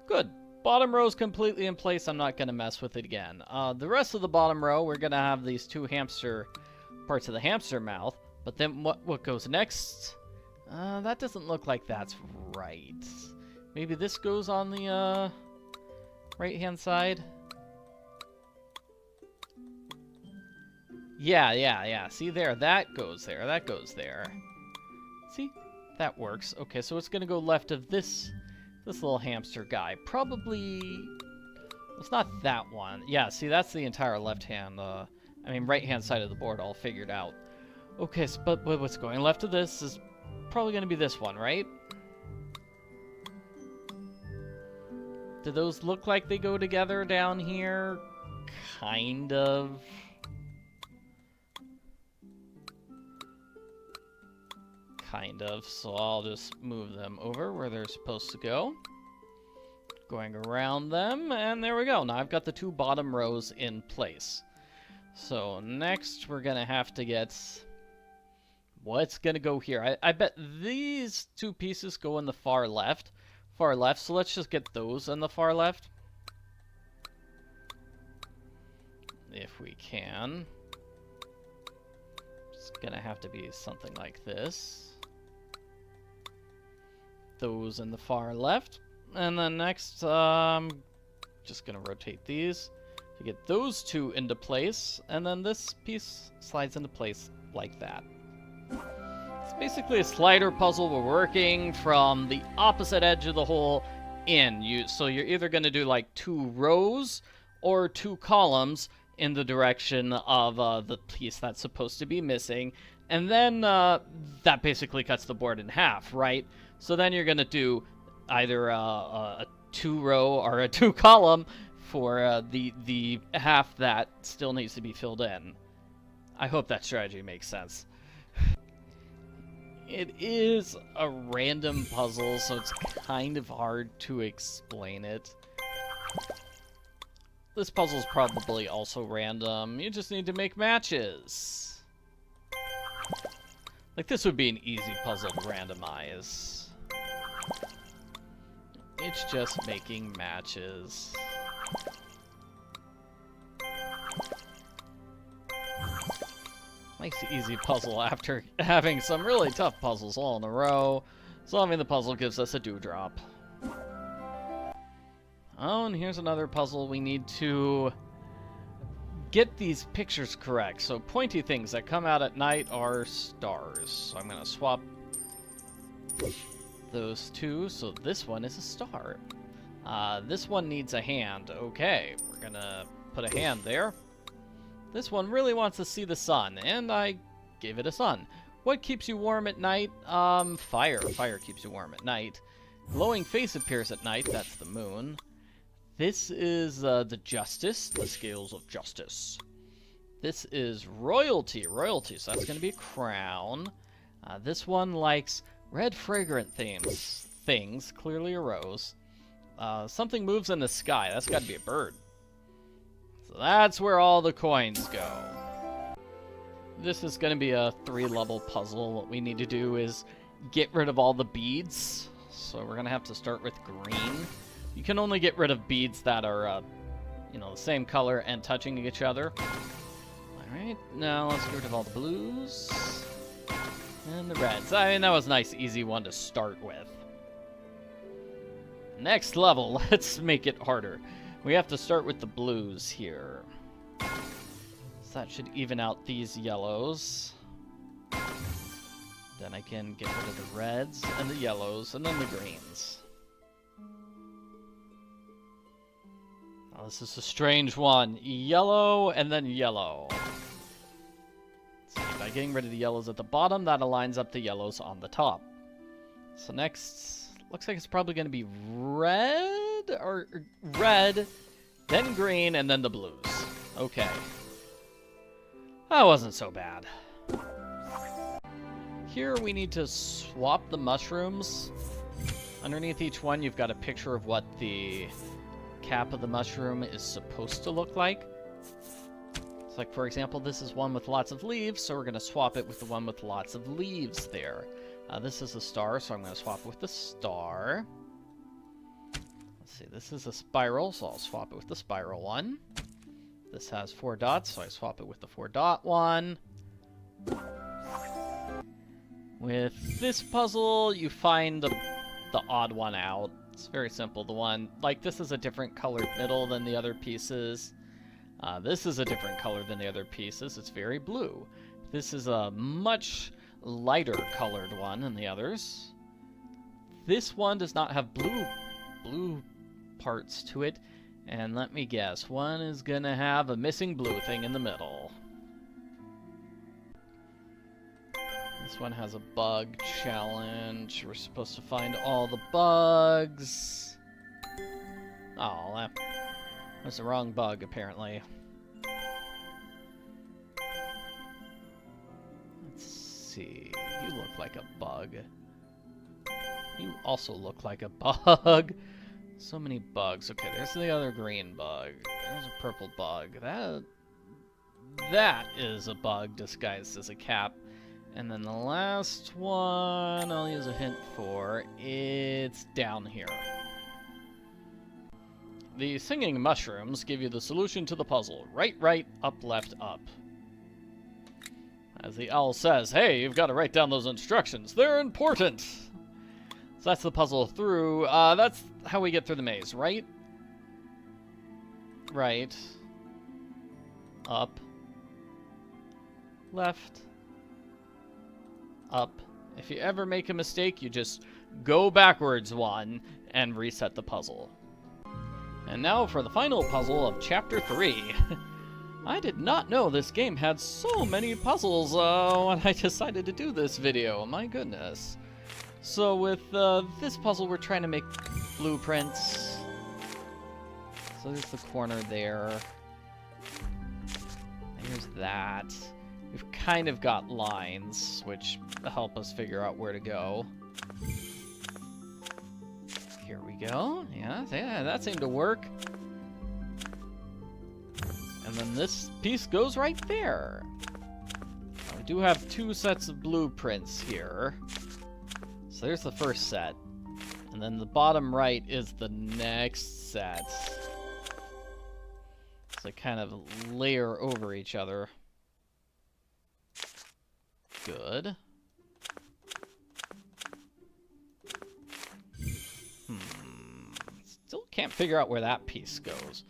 Good. Bottom row is completely in place. I'm not going to mess with it again. The rest of the bottom row, we're going to have these 2 hamster parts of the hamster mouth. But then what goes next? That doesn't look like that's right. Maybe this goes on the right-hand side? Yeah. See there, that goes there. See? That works. Okay, so it's going to go left of this little hamster guy. Probably... It's not that one. Yeah, see, that's the entire right-hand side of the board all figured out. Okay, so, but what's going left of this is probably going to be this one, right? Do those look like they go together down here? Kind of. So I'll just move them over where they're supposed to go. Going around them, and there we go. Now I've got the 2 bottom rows in place. So next we're going to have to get... What's going to go here? I bet these 2 pieces go in the far left. So let's just get those in the far left. If we can. It's going to have to be something like this. Those in the far left. And then next, just going to rotate these to get those two into place, and then this piece slides into place like that. It's basically a slider puzzle. We're working from the opposite edge of the hole in. So you're either going to do like 2 rows or 2 columns in the direction of the piece that's supposed to be missing, and then that basically cuts the board in half, right? So then you're going to do either a 2-row or a 2-column for the half that still needs to be filled in. I hope that strategy makes sense. It is a random puzzle, so it's kind of hard to explain it. This puzzle's probably also random. You just need to make matches. Like, this would be an easy puzzle to randomize. It's just making matches. Nice easy puzzle after having some really tough puzzles all in a row. Solving the puzzle gives us a dewdrop. Oh, and here's another puzzle. We need to get these pictures correct. So pointy things that come out at night are stars. So I'm going to swap those two. So this one is a star. This one needs a hand. Okay, we're going to put a hand there. This one really wants to see the sun, and I gave it a sun. What keeps you warm at night? Fire. Fire keeps you warm at night. Glowing face appears at night. That's the moon. This is the justice, the scales of justice. This is royalty. Royalty, so that's going to be a crown. This one likes red fragrant things, clearly a rose. Something moves in the sky. That's got to be a bird. So that's where all the coins go. This is going to be a 3-level puzzle. What we need to do is get rid of all the beads. So we're going to have to start with green. You can only get rid of beads that are, the same color and touching each other. Alright, now let's get rid of all the blues. And the reds. I mean, that was a nice, easy one to start with. Next level, let's make it harder. We have to start with the blues here. So that should even out these yellows. Then I can get rid of the reds and the yellows and then the greens. Now this is a strange one. Yellow and then yellow. See, by getting rid of the yellows at the bottom, that aligns up the yellows on the top. So next, looks like it's probably going to be red, or red, then green, and then the blues. Okay. That wasn't so bad. Here we need to swap the mushrooms. Underneath each one, you've got a picture of what the cap of the mushroom is supposed to look like. It's like, for example, this is one with lots of leaves, so we're going to swap it with the one with lots of leaves there. This is a star, so I'm going to swap it with the star. Let's see, this is a spiral, so I'll swap it with the spiral one. This has 4 dots, so I swap it with the 4-dot one. With this puzzle, you find the odd one out. It's very simple. The one, like, this is a different colored middle than the other pieces. This is a different color than the other pieces. It's very blue. This is a much lighter colored one than the others. This one does not have blue parts to it. And let me guess, one is gonna have a missing blue thing in the middle. This one has a bug challenge. We're supposed to find all the bugs. Oh, that was the wrong bug, apparently. Let's see. You look like a bug. You also look like a bug. So many bugs. Okay, there's the other green bug. There's a purple bug. That is a bug disguised as a cap. And then the last one I'll use a hint for. It's down here. The singing mushrooms give you the solution to the puzzle. Right, right, up, left, up. As the owl says, hey, you've got to write down those instructions. They're important. So that's the puzzle through. That's how we get through the maze, right? Right. Up. Left. Up. If you ever make a mistake, you just go backwards one and reset the puzzle. And now for the final puzzle of Chapter 3. I did not know this game had so many puzzles when I decided to do this video. My goodness. So with this puzzle, we're trying to make blueprints. So there's the corner there. There's that. We've kind of got lines, which help us figure out where to go. Here we go. Yeah, that seemed to work. And then this piece goes right there. Now, we do have 2 sets of blueprints here. So there's the first set. And then the bottom right is the next set. So they kind of layer over each other. Good. Still can't figure out where that piece goes.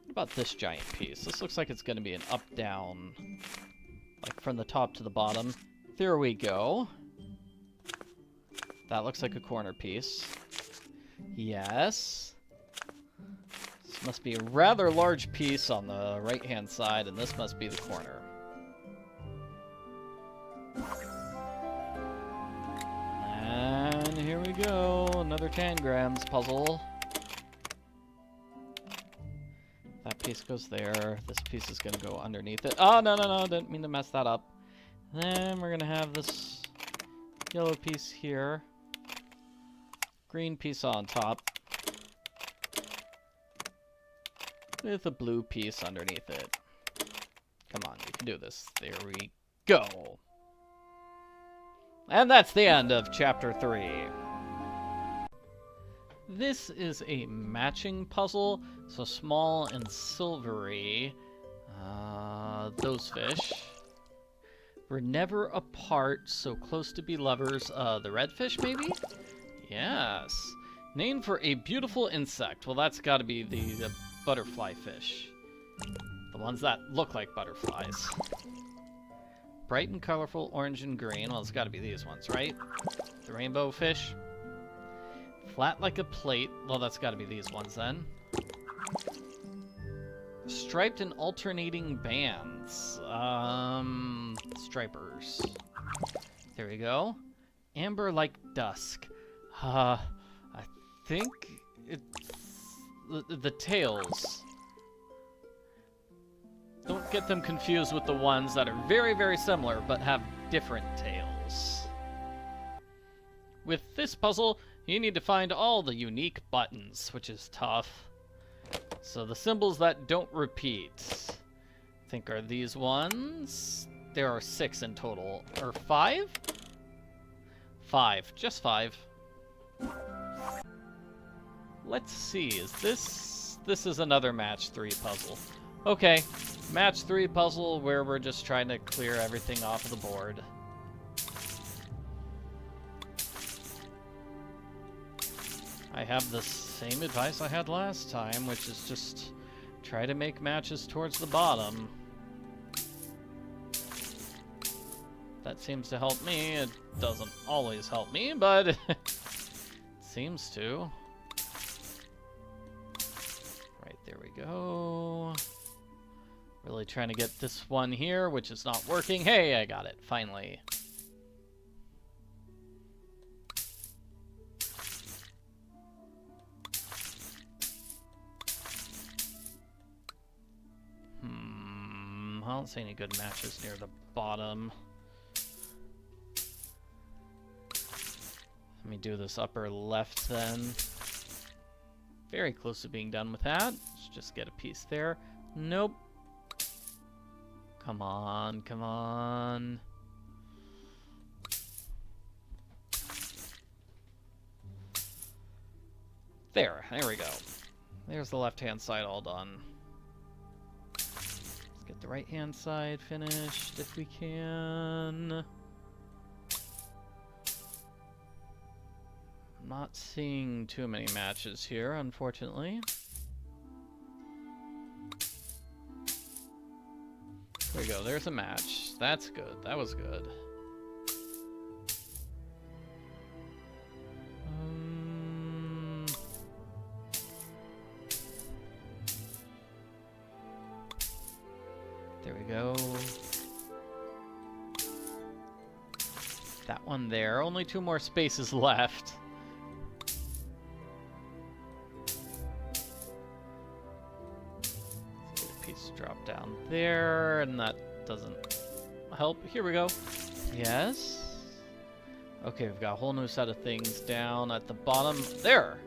What about this giant piece? This looks like it's going to be an up-down, like from the top to the bottom. There we go. That looks like a corner piece. Yes. This must be a rather large piece on the right-hand side, and this must be the corner. And here we go, another tangrams puzzle. That piece goes there. This piece is gonna go underneath it. Oh, no, didn't mean to mess that up. Then we're gonna have this yellow piece here. Green piece on top. With a blue piece underneath it. Come on, you can do this. There we go. And that's the end of Chapter 3. This is a matching puzzle, so small and silvery. Those fish were never apart, so close to be lovers. The red fish, maybe? Yes. Named for a beautiful insect. Well, that's got to be the butterfly fish. The ones that look like butterflies. Bright and colorful, orange and green. Well, it's got to be these ones, right? The rainbow fish. Flat like a plate. Well, that's got to be these ones then. Striped and alternating bands. Stripers. There we go. Amber like dusk. I think it's the tails. Don't get them confused with the ones that are very, very similar, but have different tails. With this puzzle, you need to find all the unique buttons, which is tough. So the symbols that don't repeat, I think are these ones. There are 6 in total. Or 5? 5. Just 5. Let's see, is this... This is another match 3 puzzle. Okay, match 3 puzzle where we're just trying to clear everything off of the board. I have the same advice I had last time, which is just try to make matches towards the bottom. That seems to help me. It doesn't always help me, but it seems to. Right, there we go. Really trying to get this one here, which is not working. Hey, I got it, finally. I don't see any good matches near the bottom. Let me do this upper left then. Very close to being done with that. Let's just get a piece there. Nope. Come on, come on. There we go. There's the left-hand side all done. Let's get the right-hand side finished if we can. Not seeing too many matches here, unfortunately. There you go, there's a match. That's good. That was good. There we go. That one there. Only 2 more spaces left. Let's get a piece drop down there, and that doesn't help. Here we go. Yes. Okay, we've got a whole new set of things down at the bottom. There!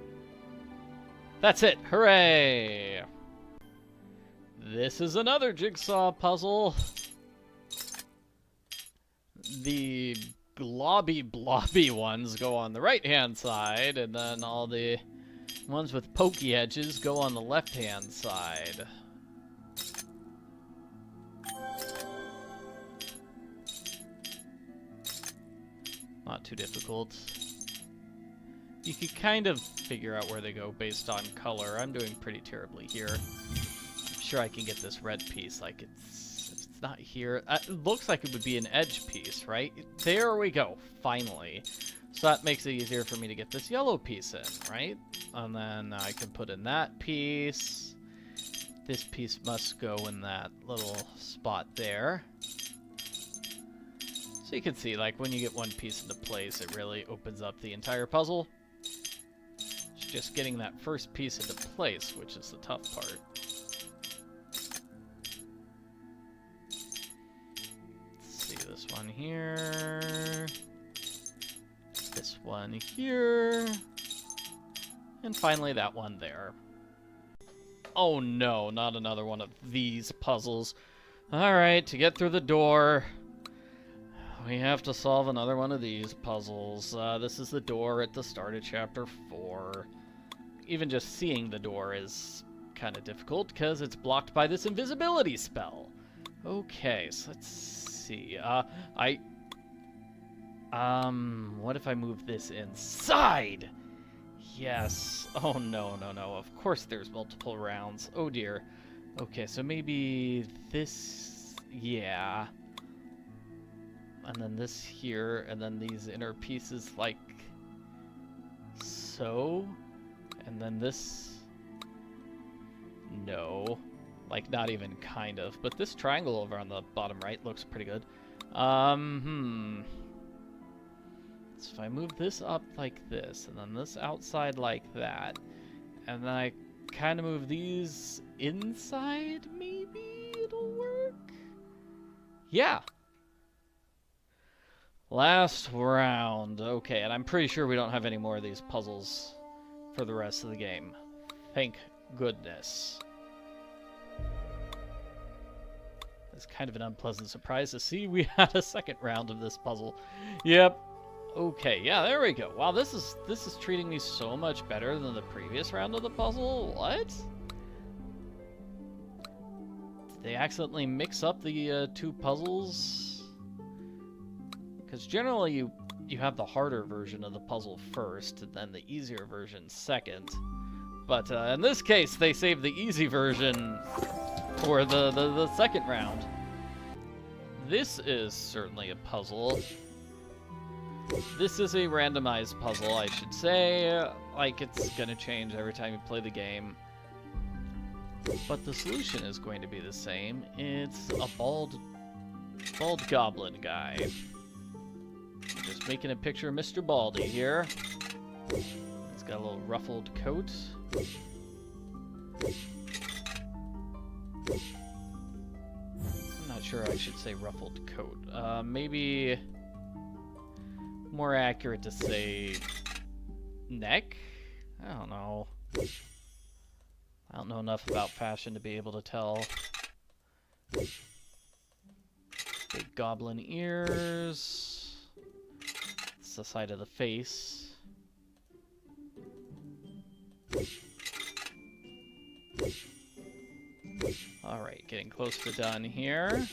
That's it! Hooray! This is another jigsaw puzzle. The blobby ones go on the right-hand side, and then all the ones with pokey edges go on the left-hand side. Not too difficult. You could kind of figure out where they go based on color. I'm doing pretty terribly here. I'm sure I can get this red piece. Like, it's not here. It looks like it would be an edge piece, right? There we go, finally. So that makes it easier for me to get this yellow piece in, right? And then I can put in that piece. This piece must go in that little spot there. So you can see, like, when you get one piece into place, it really opens up the entire puzzle. It's just getting that first piece into place, which is the tough part. Let's see, this one here. This one here. And finally that one there. Oh no, not another one of these puzzles. Alright, to get through the door, we have to solve another one of these puzzles. This is the door at the start of Chapter 4. Even just seeing the door is kind of difficult because it's blocked by this invisibility spell. Okay, so let's see. What if I move this inside? Yes. Oh, no, no, no. Of course there's multiple rounds. Oh, dear. Okay, so maybe this... Yeah. And then this here, and then these inner pieces like so. And then this... No. Like, not even kind of. But this triangle over on the bottom right looks pretty good. So if I move this up like this, and then this outside like that, and then I kind of move these inside, maybe it'll work? Yeah. Last round. Okay, and I'm pretty sure we don't have any more of these puzzles for the rest of the game. Thank goodness. It's kind of an unpleasant surprise to see we had a second round of this puzzle. Yep. Okay, yeah, there we go. Wow, this is treating me so much better than the previous round of the puzzle. What? Did they accidentally mix up the two puzzles? Because generally you have the harder version of the puzzle first, and then the easier version second. But in this case, they saved the easy version for the second round. This is certainly a puzzle. This is a randomized puzzle, I should say. Like, it's gonna change every time you play the game. But the solution is going to be the same. It's a bald goblin guy. I'm just making a picture of Mr. Baldy here. He's got a little ruffled coat. I'm not sure I should say ruffled coat. Maybe more accurate to say neck? I don't know. I don't know enough about fashion to be able to tell. Big goblin ears. It's the side of the face. Alright, getting close to done here.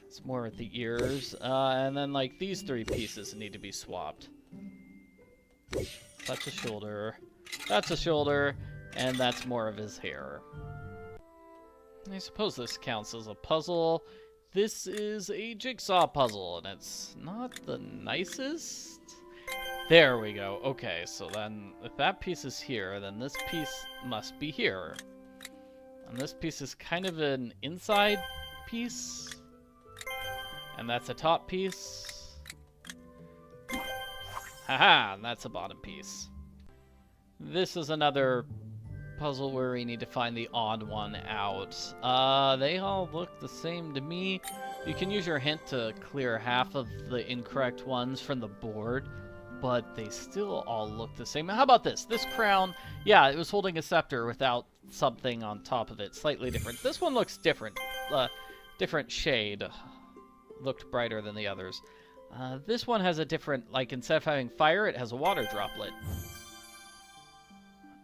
It's more at the ears. And then, like, these three pieces need to be swapped. That's a shoulder. That's a shoulder. And that's more of his hair. I suppose this counts as a puzzle. this is a jigsaw puzzle, and it's not the nicest. There we go. Okay, so then if that piece is here, then this piece must be here. And this piece is kind of an inside piece. And that's a top piece. Haha, and that's a bottom piece. This is another puzzle where we need to find the odd one out. They all look the same to me. You can use your hint to clear half of the incorrect ones from the board, but they still all look the same. How about this? This crown, yeah, it was holding a scepter without something on top of it. Slightly different. This one looks different. Different shade. Looked brighter than the others. This one has a different, like, instead of having fire, it has a water droplet.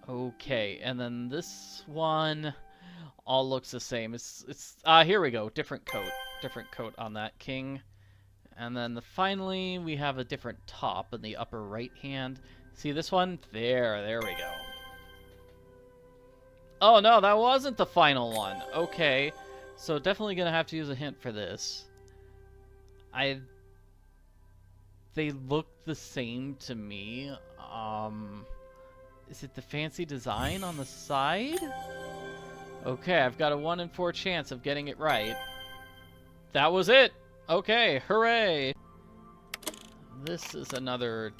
Okay, and then this one all looks the same. It's here we go. Different coat on that king. And then finally we have a different top in the upper right hand. See this one? There we go. Oh no, that wasn't the final one. Okay, so definitely gonna have to use a hint for this. They look the same to me. Is it the fancy design on the side? Okay, I've got a 1 in 4 chance of getting it right. That was it! Okay, hooray! This is another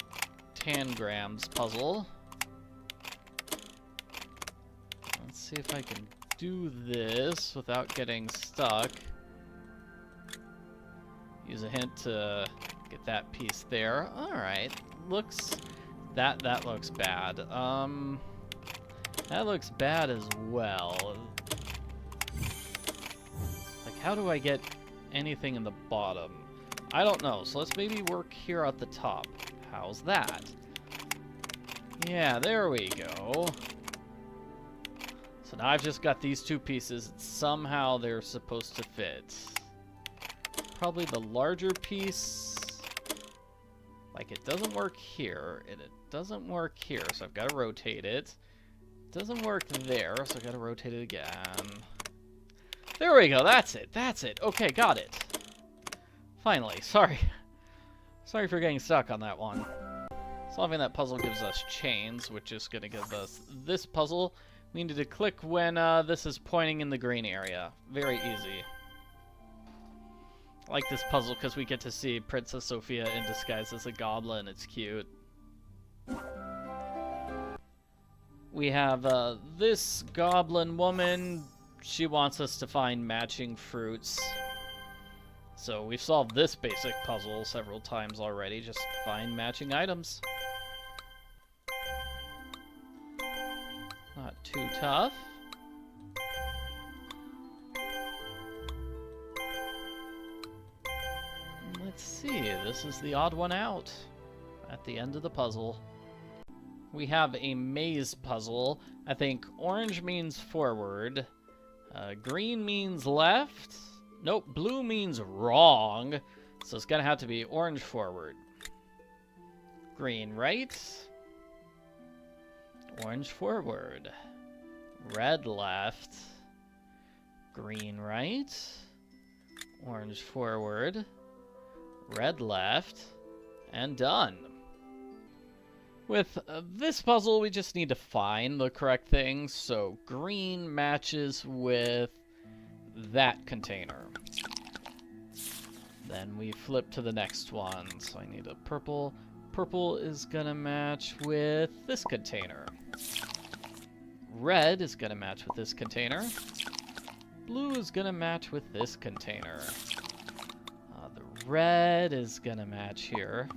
tangrams puzzle. Let's see if I can do this without getting stuck. Use a hint to get that piece there. Alright, looks... That looks bad. That looks bad as well. Like, how do I get anything in the bottom? I don't know, so let's maybe work here at the top. How's that? Yeah, there we go. So now I've just got these two pieces, and somehow they're supposed to fit. Probably the larger piece. Like, it doesn't work here, and it doesn't work here, so I've got to rotate it. It doesn't work there, so I've got to rotate it again. There we go, that's it. Okay, got it. Finally, sorry. Sorry for getting stuck on that one. Solving that puzzle gives us chains, which is going to give us this puzzle. We need to click when this is pointing in the green area. Very easy. I like this puzzle because we get to see Princess Sophia in disguise as a goblin. It's cute. We have this goblin woman. She wants us to find matching fruits. So we've solved this basic puzzle several times already. Just find matching items. Not too tough. Let's see, this is the odd one out at the end of the puzzle. We have a maze puzzle. I think orange means forward, green means left, nope, blue means wrong, so it's gonna have to be orange forward, green right, orange forward, red left, green right, orange forward, red left, and done. With this puzzle, we just need to find the correct thing, so green matches with that container. Then we flip to the next one, so I need a purple. Purple is gonna match with this container. Red is gonna match with this container. Blue is gonna match with this container. Red is gonna match here.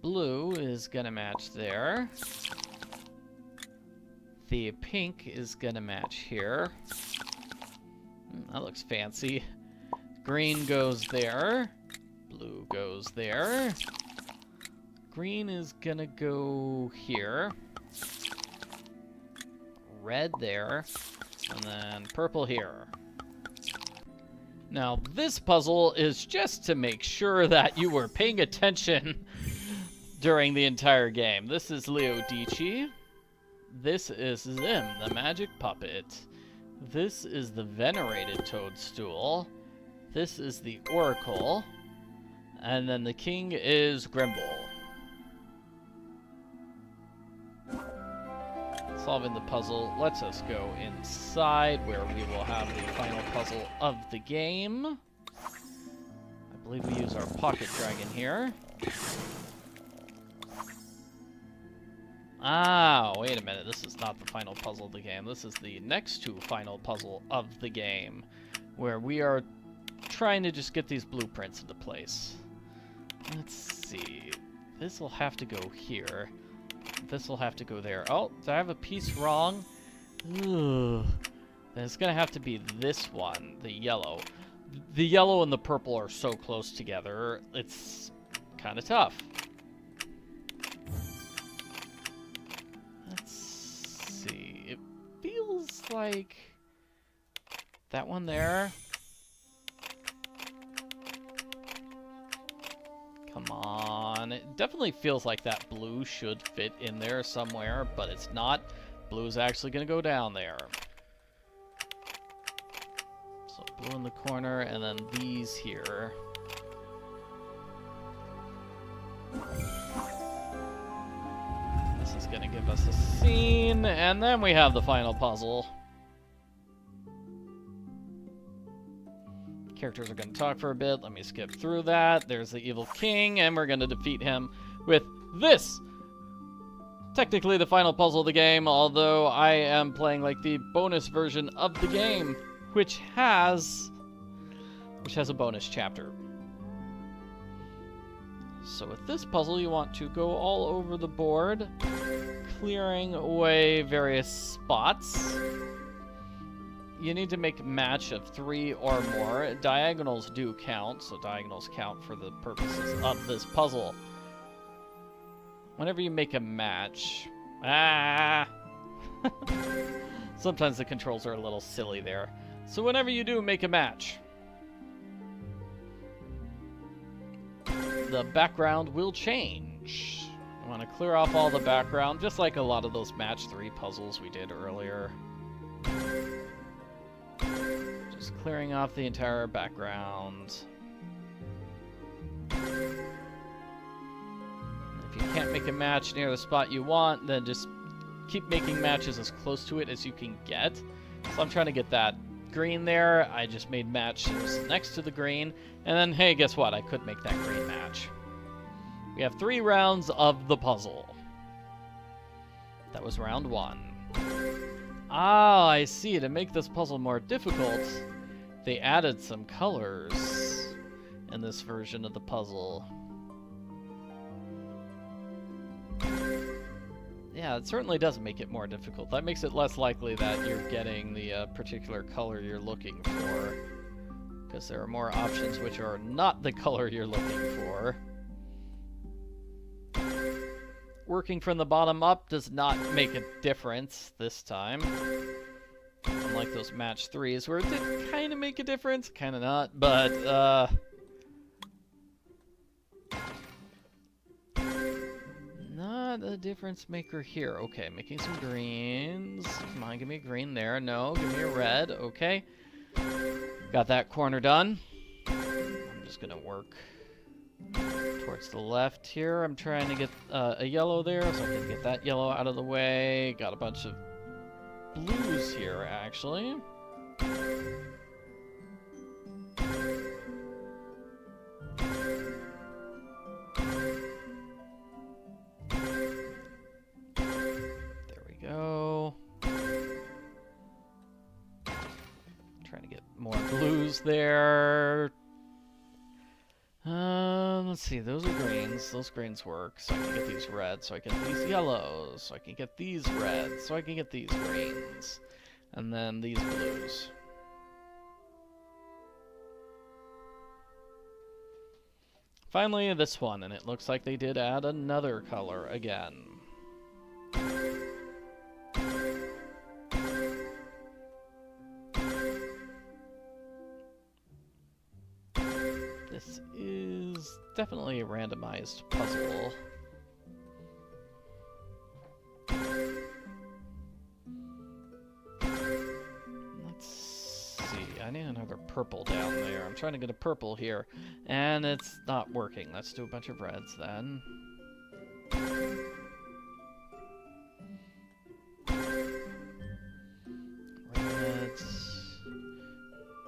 Blue is gonna match there. The pink is gonna match here. That looks fancy. Green goes there. Blue goes there. Green is gonna go here. Red there. And then purple here. Now, this puzzle is just to make sure that you were paying attention during the entire game. This is Leo Dici. This is Zim, the magic puppet. This is the venerated toadstool. This is the oracle. And then the king is Grimble. Solving the puzzle lets us go inside where we will have the final puzzle of the game. I believe we use our pocket dragon here. Ah, wait a minute. This is not the final puzzle of the game. This is the next to final puzzle of the game, where we are trying to just get these blueprints into place. Let's see. This will have to go here. This will have to go there. Oh, did I have a piece wrong? Ugh. Then it's going to have to be this one, the yellow. The yellow and the purple are so close together, it's kind of tough. It feels like that one there. Come on. It definitely feels like that blue should fit in there somewhere, but it's not. Blue's actually going to go down there. So blue in the corner, and then these here. This is going to give us a scene, and then we have the final puzzle. Characters are going to talk for a bit. Let me skip through that. There's the evil king, and we're going to defeat him with this. Technically the final puzzle of the game, although I am playing like the bonus version of the game, which has a bonus chapter. So with this puzzle, you want to go all over the board, clearing away various spots. You need to make a match of 3 or more. Diagonals do count, so diagonals count for the purposes of this puzzle. Whenever you make a match... Sometimes the controls are a little silly there. So whenever you do make a match, the background will change. I want to clear off all the background, just like a lot of those match 3 puzzles we did earlier. Just clearing off the entire background. If you can't make a match near the spot you want, then just keep making matches as close to it as you can get. So I'm trying to get that green there. I just made matches next to the green. And then, hey, guess what? I could make that green match. We have 3 rounds of the puzzle. That was round 1. Ah, I see. To make this puzzle more difficult, they added some colors in this version of the puzzle. Yeah, it certainly does make it more difficult. That makes it less likely that you're getting the particular color you're looking for, because there are more options which are not the color you're looking for. Working from the bottom up does not make a difference this time. Unlike those match 3s, where it did kind of make a difference, kind of not, but, not a difference maker here. Okay, making some greens. Come on, give me a green there. No, give me a red. Okay. Got that corner done. I'm just gonna work towards the left here. I'm trying to get a yellow there, so I can get that yellow out of the way. Got a bunch of blues here, actually. There we go. Trying to get more blues there. Let's see, those are greens. Those greens work, so I can get these reds, so I can get these yellows, so I can get these reds, so I can get these greens, and then these blues. Finally, this one, and it looks like they did add another color again. This is definitely a randomized puzzle. purple down there. I'm trying to get a purple here, and it's not working. Let's do a bunch of reds then. Reds.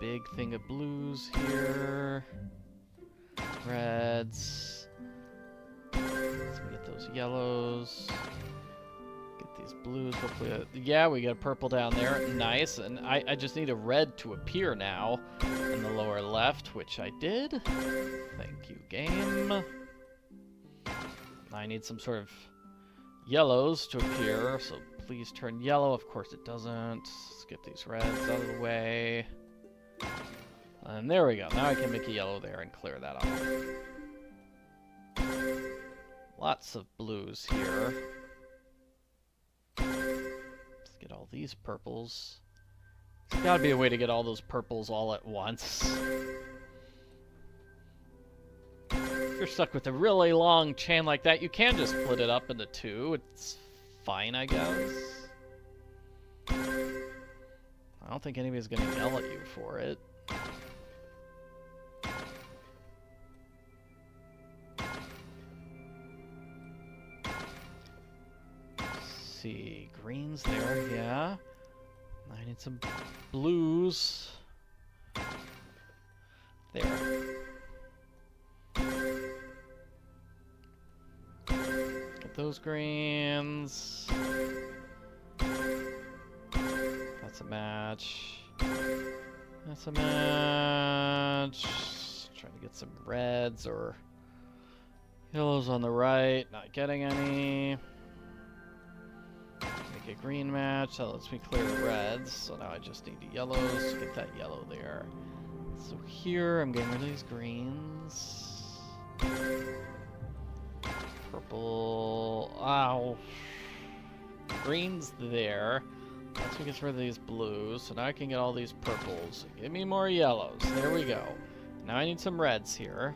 Big thing of blues here. Reds. Let's get those yellows. Get these blues. Hopefully, yeah, we got a purple down there. Nice. And I just need a red to appear now in the lower left, which I did. Thank you, game. I need some sort of yellows to appear, so please turn yellow. Of course it doesn't. Let's get these reds out of the way. And there we go. Now I can make a yellow there and clear that off. Lots of blues here. Let's get all these purples. There's gotta be a way to get all those purples all at once. If you're stuck with a really long chain like that, you can just split it up into two. It's fine, I guess. I don't think anybody's gonna yell at you for it. See, greens there, yeah. I need some blues. There. Get those greens. That's a match. That's a match. Trying to get some reds or yellows on the right. Not getting any. Make a green match. That lets me clear the reds. So now I just need the yellows to get that yellow there. So here I'm getting rid of these greens. Purple. Ow. Green's there. Once we get rid of these blues, so now I can get all these purples. Give me more yellows. There we go. Now I need some reds here.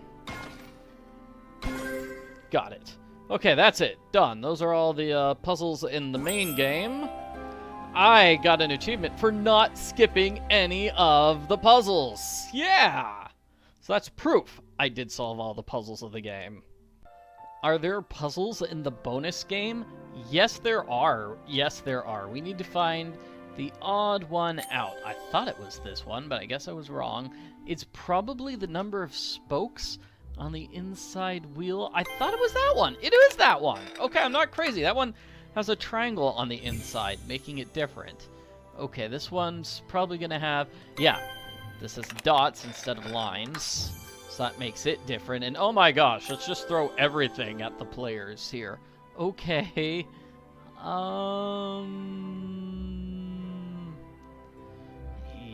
Got it. Okay, that's it. Done. Those are all the puzzles in the main game. I got an achievement for not skipping any of the puzzles. Yeah! So that's proof I did solve all the puzzles of the game. Are there puzzles in the bonus game? Yes, there are. Yes, there are. We need to find the odd one out. I thought it was this one, but I guess I was wrong. It's probably the number of spokes on the inside wheel. I thought it was that one. It is that one. Okay, I'm not crazy. That one has a triangle on the inside, making it different. Okay, this one's probably going to have... Yeah, this is dots instead of lines. So that makes it different. And oh my gosh, let's just throw everything at the players here. Okay.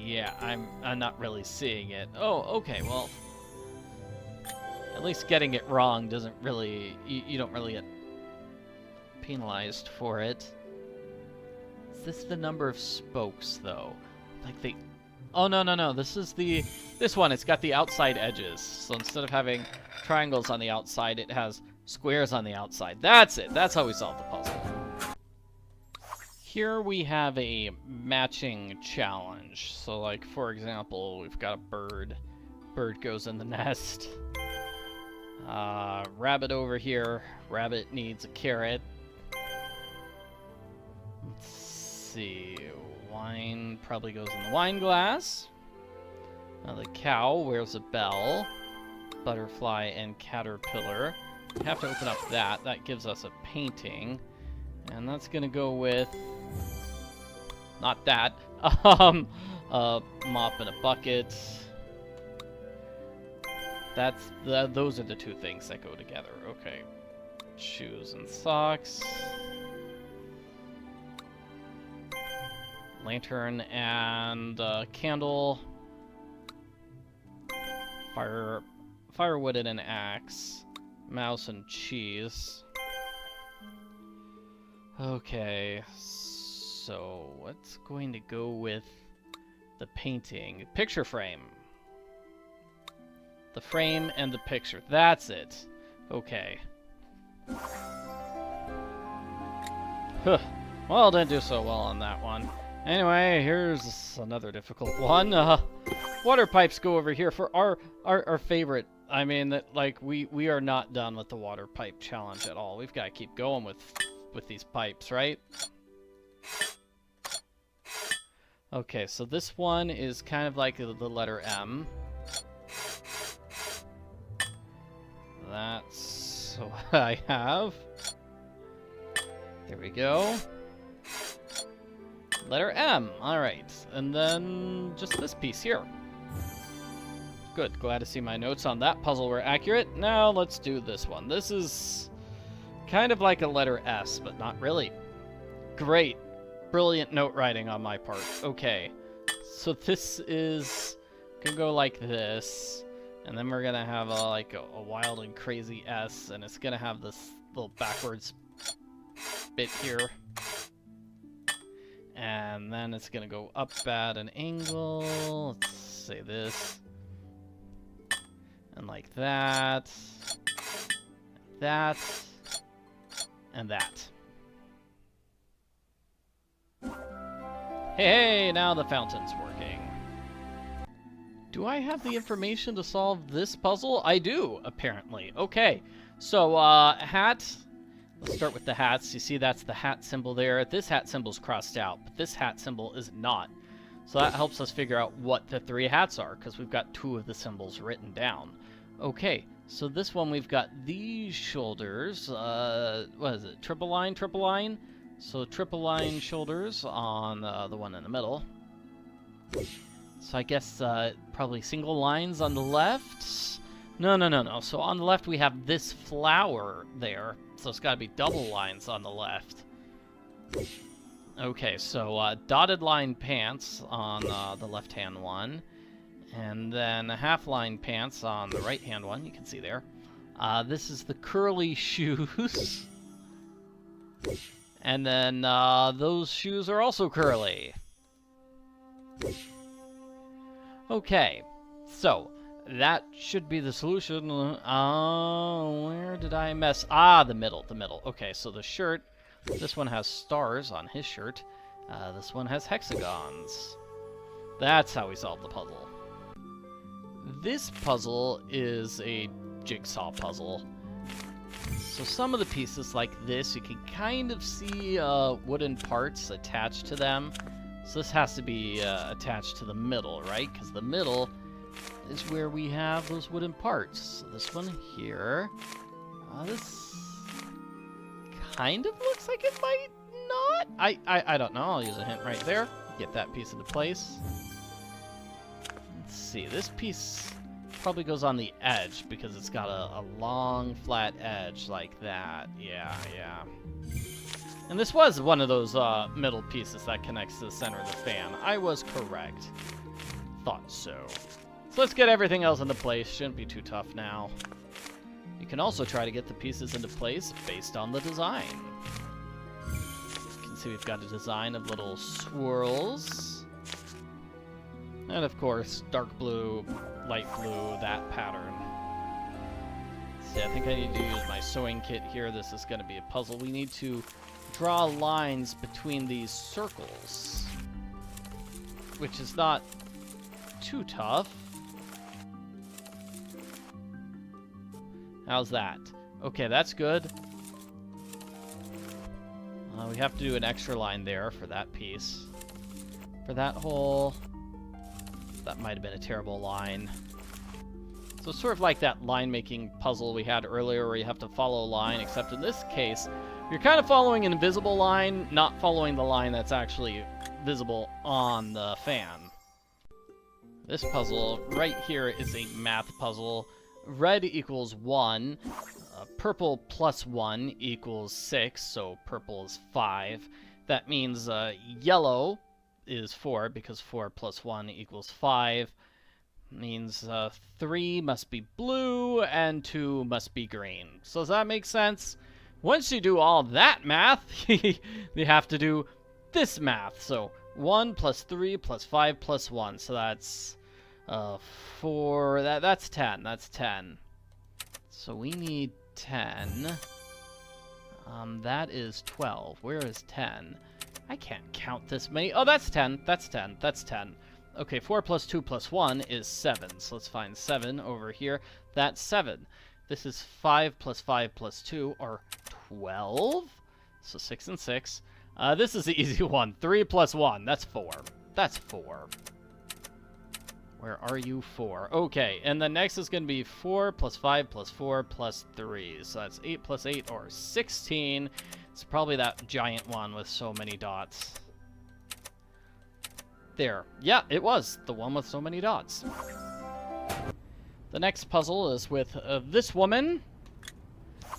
Yeah, I'm not really seeing it. Oh, okay, well... At least getting it wrong doesn't really... You don't really get penalized for it. Is this the number of spokes, though? Like the... Oh, no. This is the... This one, it's got the outside edges. So instead of having triangles on the outside, it has squares on the outside. That's it. That's how we solve the puzzle. Here we have a matching challenge. So, like, for example, we've got a bird. Bird goes in the nest. Rabbit over here. Rabbit needs a carrot. Let's see. Wine probably goes in the wine glass. The cow wears a bell. Butterfly and caterpillar. We have to open up that. That gives us a painting. And that's gonna go with... Not that. A mop and a bucket. Those are the two things that go together. Okay. Shoes and socks. Lantern and candle. Firewood and an axe. Mouse and cheese. Okay. So, what's going to go with the painting? Picture frame. The frame and the picture. That's it. Okay. Huh. Well, didn't do so well on that one. Anyway, here's another difficult one. water pipes go over here for our favorite. I mean, like, we are not done with the water pipe challenge at all. We've got to keep going with these pipes, right? Okay, so this one is kind of like the letter M. That's what I have. There we go. Letter M. Alright. And then just this piece here. Good. Glad to see my notes on that puzzle were accurate. Now let's do this one. This is kind of like a letter S, but not really. Great. Brilliant note writing on my part. Okay. So this is gonna go like this. And then we're gonna have like a wild and crazy S, and it's gonna have this little backwards bit here. And then it's gonna go up at an angle. Let's say this. And like that. That. And that. Hey, now the fountain's working. Do I have the information to solve this puzzle? I do, apparently. Okay, so, hat. Let's start with the hats. You see that's the hat symbol there. This hat symbol's crossed out, but this hat symbol is not. So that helps us figure out what the 3 hats are, because we've got 2 of the symbols written down. Okay, so this one we've got these shoulders. What is it? Triple line, triple line? So triple line shoulders on the one in the middle. So I guess probably single lines on the left. No. So on the left we have this flower there. So it's got to be double lines on the left. Okay, so dotted line pants on the left-hand one. And then half line pants on the right-hand one. You can see there. This is the curly shoes. And then those shoes are also curly. Okay, so that should be the solution. Where did I mess? Ah, the middle. Okay, so the shirt, this one has stars on his shirt. This one has hexagons. That's how we solve the puzzle. This puzzle is a jigsaw puzzle. So some of the pieces like this, you can kind of see wooden parts attached to them. So this has to be attached to the middle, right? Because the middle is where we have those wooden parts. So this one here, this kind of looks like it might not. I don't know. I'll use a hint right there. Get that piece into place. Let's see. This piece probably goes on the edge because it's got a long flat edge like that. Yeah. And this was one of those middle pieces that connects to the center of the fan. I was correct. Thought so. So let's get everything else into place. Shouldn't be too tough now. You can also try to get the pieces into place based on the design. You can see we've got a design of little swirls. And of course, dark blue, light blue, that pattern. See, I think I need to use my sewing kit here. This is going to be a puzzle. We need to draw lines between these circles, which is not too tough. How's that? Okay, that's good. We have to do an extra line there for that piece. For that hole, that might have been a terrible line. So it's sort of like that line-making puzzle we had earlier where you have to follow a line, except in this case, you're kind of following an invisible line, not following the line that's actually visible on the fan. This puzzle right here is a math puzzle. Red equals 1. Purple plus 1 equals 6, so purple is 5. That means yellow is 4, because 4 plus 1 equals 5. Means 3 must be blue, and 2 must be green. So does that make sense? Once you do all that math, you have to do this math. So 1 plus 3 plus 5 plus 1. So that's 4. That's 10. That's 10. So we need 10. That is 12. Where is 10? I can't count this many. Oh, that's 10. That's 10. That's 10. Okay, 4 plus 2 plus 1 is 7. So let's find 7 over here. That's 7. This is 5 plus 5 plus 2, or 12. So 6 and 6. This is the easy one. 3 plus 1, that's 4. That's 4. Where are you? 4. Okay, and the next is going to be 4 plus 5 plus 4 plus 3. So that's 8 plus 8, or 16. It's probably that giant one with so many dots. There. Yeah, it was. The one with so many dots. The next puzzle is with this woman.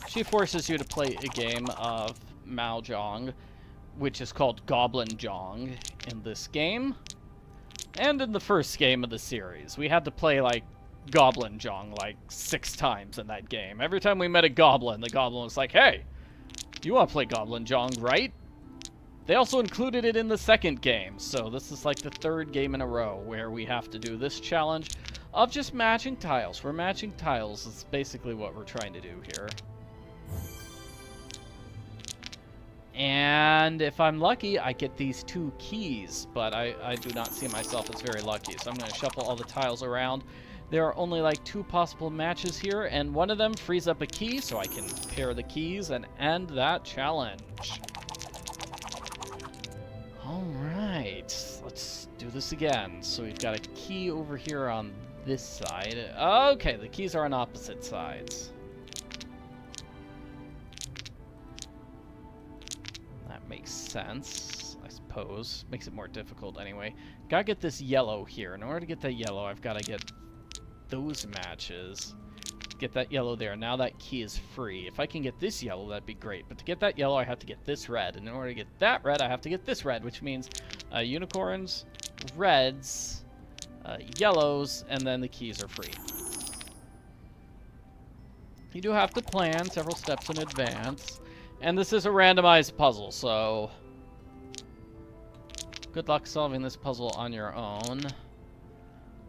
She forces you to play a game of Mahjong, which is called Goblin Jong in this game. And in the first game of the series. We had to play, like, Goblin Jong, like, 6 times in that game. Every time we met a goblin, the goblin was like, hey, you want to play Goblin Jong, right? They also included it in the second game, so this is like the 3rd game in a row where we have to do this challenge of just matching tiles. We're matching tiles is basically what we're trying to do here. And if I'm lucky, I get these 2 keys, but I do not see myself as very lucky, so I'm going to shuffle all the tiles around. There are only like 2 possible matches here, and one of them frees up a key, so I can pair the keys and end that challenge. Alright, let's do this again. So we've got a key over here on this side. Okay, the keys are on opposite sides. Makes sense, I suppose. Makes it more difficult anyway. Gotta get this yellow here. In order to get that yellow, I've got to get those matches. Get that yellow there. Now that key is free. If I can get this yellow, that'd be great. But to get that yellow, I have to get this red. And in order to get that red, I have to get this red, which means unicorns, reds, yellows, and then the keys are free. You do have to plan several steps in advance. And this is a randomized puzzle, so good luck solving this puzzle on your own.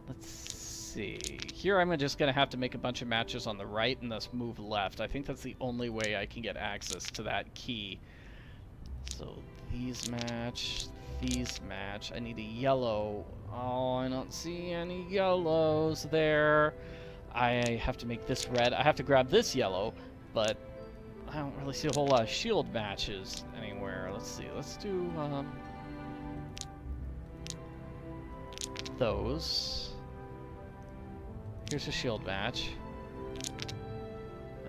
Let's see. Here I'm just going to have to make a bunch of matches on the right and thus move left. I think that's the only way I can get access to that key. So these match, these match. I need a yellow. Oh, I don't see any yellows there. I have to make this red. I have to grab this yellow, but I don't really see a whole lot of shield matches anywhere. Let's see. Let's do those. Here's a shield match.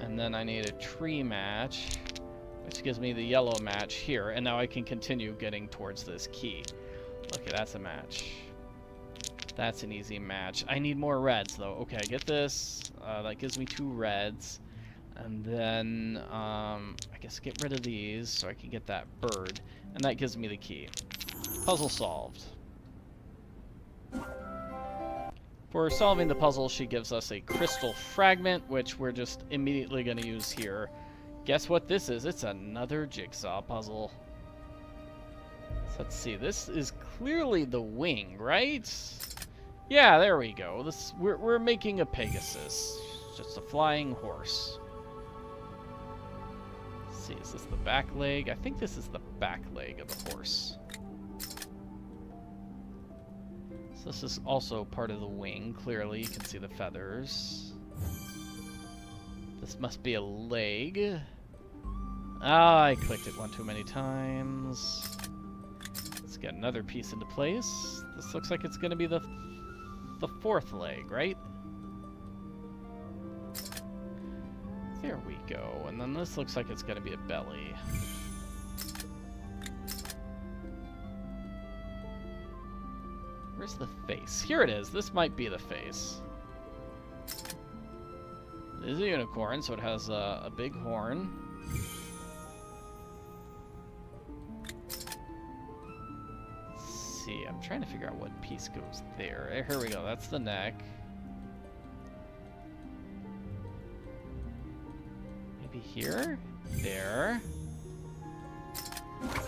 And then I need a tree match, which gives me the yellow match here. And now I can continue getting towards this key. Okay, that's a match. That's an easy match. I need more reds, though. Okay, I get this. That gives me 2 reds. And then, I guess get rid of these so I can get that bird. And that gives me the key. Puzzle solved. For solving the puzzle, she gives us a crystal fragment, which we're just immediately going to use here. Guess what this is? It's another jigsaw puzzle. So let's see. This is clearly the wing, right? Yeah, there we go. We're making a Pegasus. Just a flying horse. See, is this the back leg? I think this is the back leg of the horse. So this is also part of the wing. Clearly, you can see the feathers. This must be a leg. Ah, I clicked it one too many times. Let's get another piece into place. This looks like it's going to be the 4th leg, right? There we go. And then this looks like it's going to be a belly. Where's the face? Here it is. This might be the face. It is a unicorn, so it has a big horn. Let's see. I'm trying to figure out what piece goes there. Here we go. That's the neck. Here, there.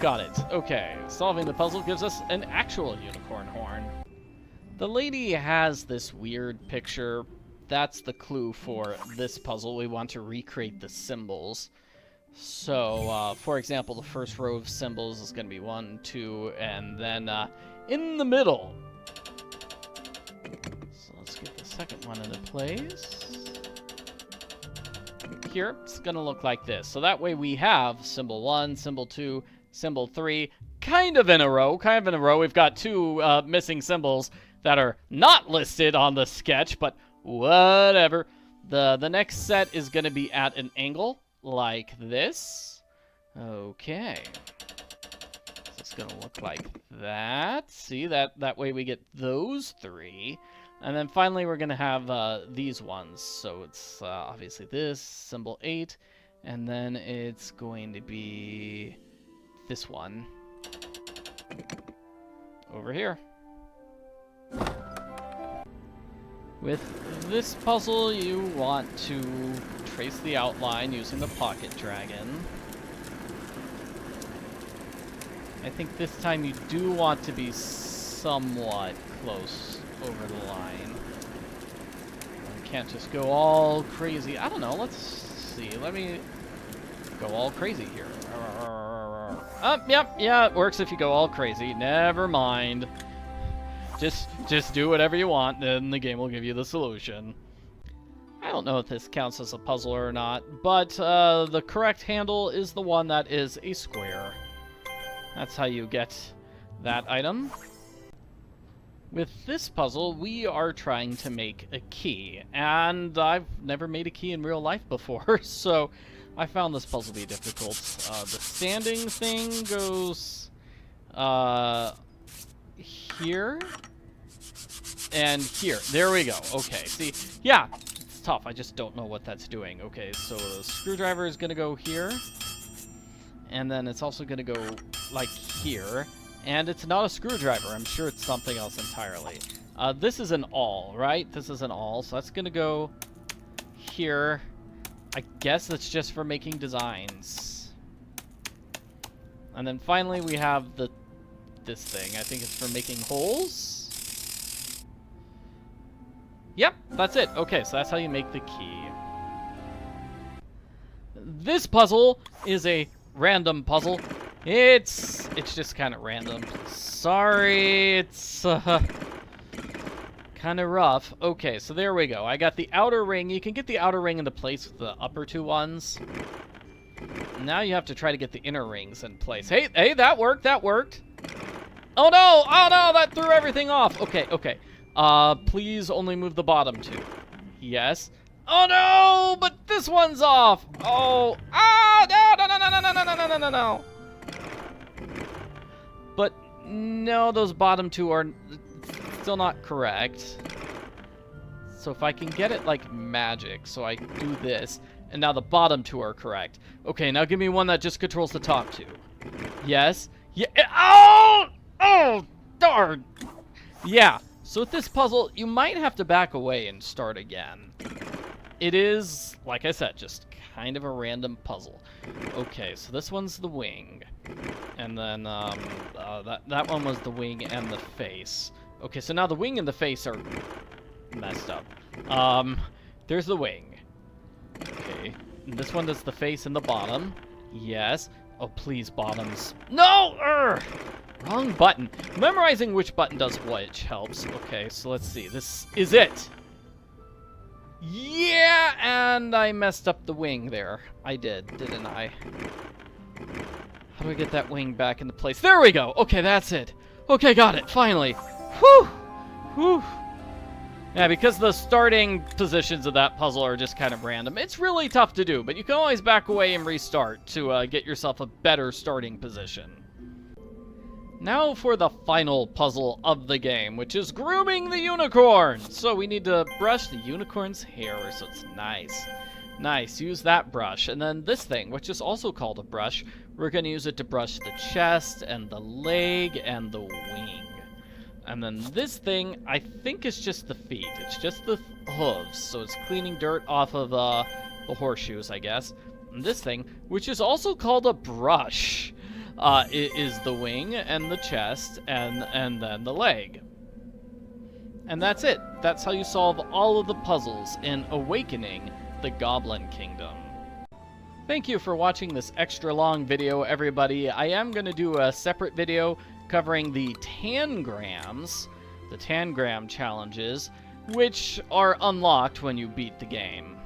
Got it. Okay, solving the puzzle gives us an actual unicorn horn. The lady has this weird picture. That's the clue for this puzzle. We want to recreate the symbols. So, for example, the first row of symbols is going to be 1, 2, and then in the middle, second one into place. Here, it's going to look like this. So that way we have symbol 1, symbol 2, symbol 3, kind of in a row. We've got 2 missing symbols that are not listed on the sketch, but whatever. The next set is going to be at an angle like this. Okay. So it's going to look like that. See, that way we get those 3. And then finally we're going to have these ones. So it's obviously this, symbol 8, and then it's going to be this one over here. With this puzzle, you want to trace the outline using the pocket dragon. I think this time you do want to be somewhat close over the line. You can't just go all crazy. I don't know, let's see. Let me go all crazy here. Yep, yeah, it works if you go all crazy. Never mind. Just do whatever you want, and the game will give you the solution. I don't know if this counts as a puzzle or not, but the correct handle is the one that is a square. That's how you get that item. With this puzzle, we are trying to make a key, and I've never made a key in real life before, so I found this puzzle to be difficult. The standing thing goes here and here. There we go. Okay, see, yeah, it's tough. I just don't know what that's doing. Okay, so the screwdriver is going to go here, and then it's also going to go like here, and it's not a screwdriver. I'm sure it's something else entirely. This is an awl, right? This is an awl, so that's going to go here. I guess that's just for making designs. And then finally we have this thing. I think it's for making holes. Yep, that's it. Okay, so that's how you make the key. This puzzle is a random puzzle. It's just kind of random. Sorry, it's kind of rough. Okay, so there we go. I got the outer ring. You can get the outer ring into place with the upper 2 ones. Now you have to try to get the inner rings in place. Hey, that worked. That worked. Oh no! Oh no! That threw everything off. Okay, okay. Please only move the bottom 2. Yes. Oh no! But this one's off. Oh. Ah! No! But no, those bottom 2 are still not correct. So if I can get it like magic, so I do this, and now the bottom 2 are correct. Okay, now give me one that just controls the top 2. Yes. Yeah. Oh! Oh, darn. Yeah. So with this puzzle, you might have to back away and start again. It is, like I said, just kind of a random puzzle. Okay, so this one's the wing. And then that one was the wing and the face. Okay, so now the wing and the face are messed up. There's the wing. Okay, and this one does the face and the bottom. Yes. Oh, please, bottoms. No! Wrong button. Memorizing which button does which helps. Okay, so let's see. This is it. Yeah, and I messed up the wing there. I did, didn't I? How do I get that wing back into place? There we go. Okay, that's it. Okay, got it. Finally. Whew. Whew. Yeah, because the starting positions of that puzzle are just kind of random. It's really tough to do, but you can always back away and restart to get yourself a better starting position. Now for the final puzzle of the game, which is grooming the unicorn. So we need to brush the unicorn's hair so it's nice. Nice, use that brush. And then this thing, which is also called a brush, we're going to use it to brush the chest and the leg and the wing. And then this thing, I think is just the feet. It's just the hooves, so it's cleaning dirt off of the horseshoes, I guess. And this thing, which is also called a brush, is the wing and the chest and then the leg. And that's it. That's how you solve all of the puzzles in Awakening the Goblin Kingdom. Thank you for watching this extra long video, everybody. I am going to do a separate video covering the tangrams, the tangram challenges, which are unlocked when you beat the game.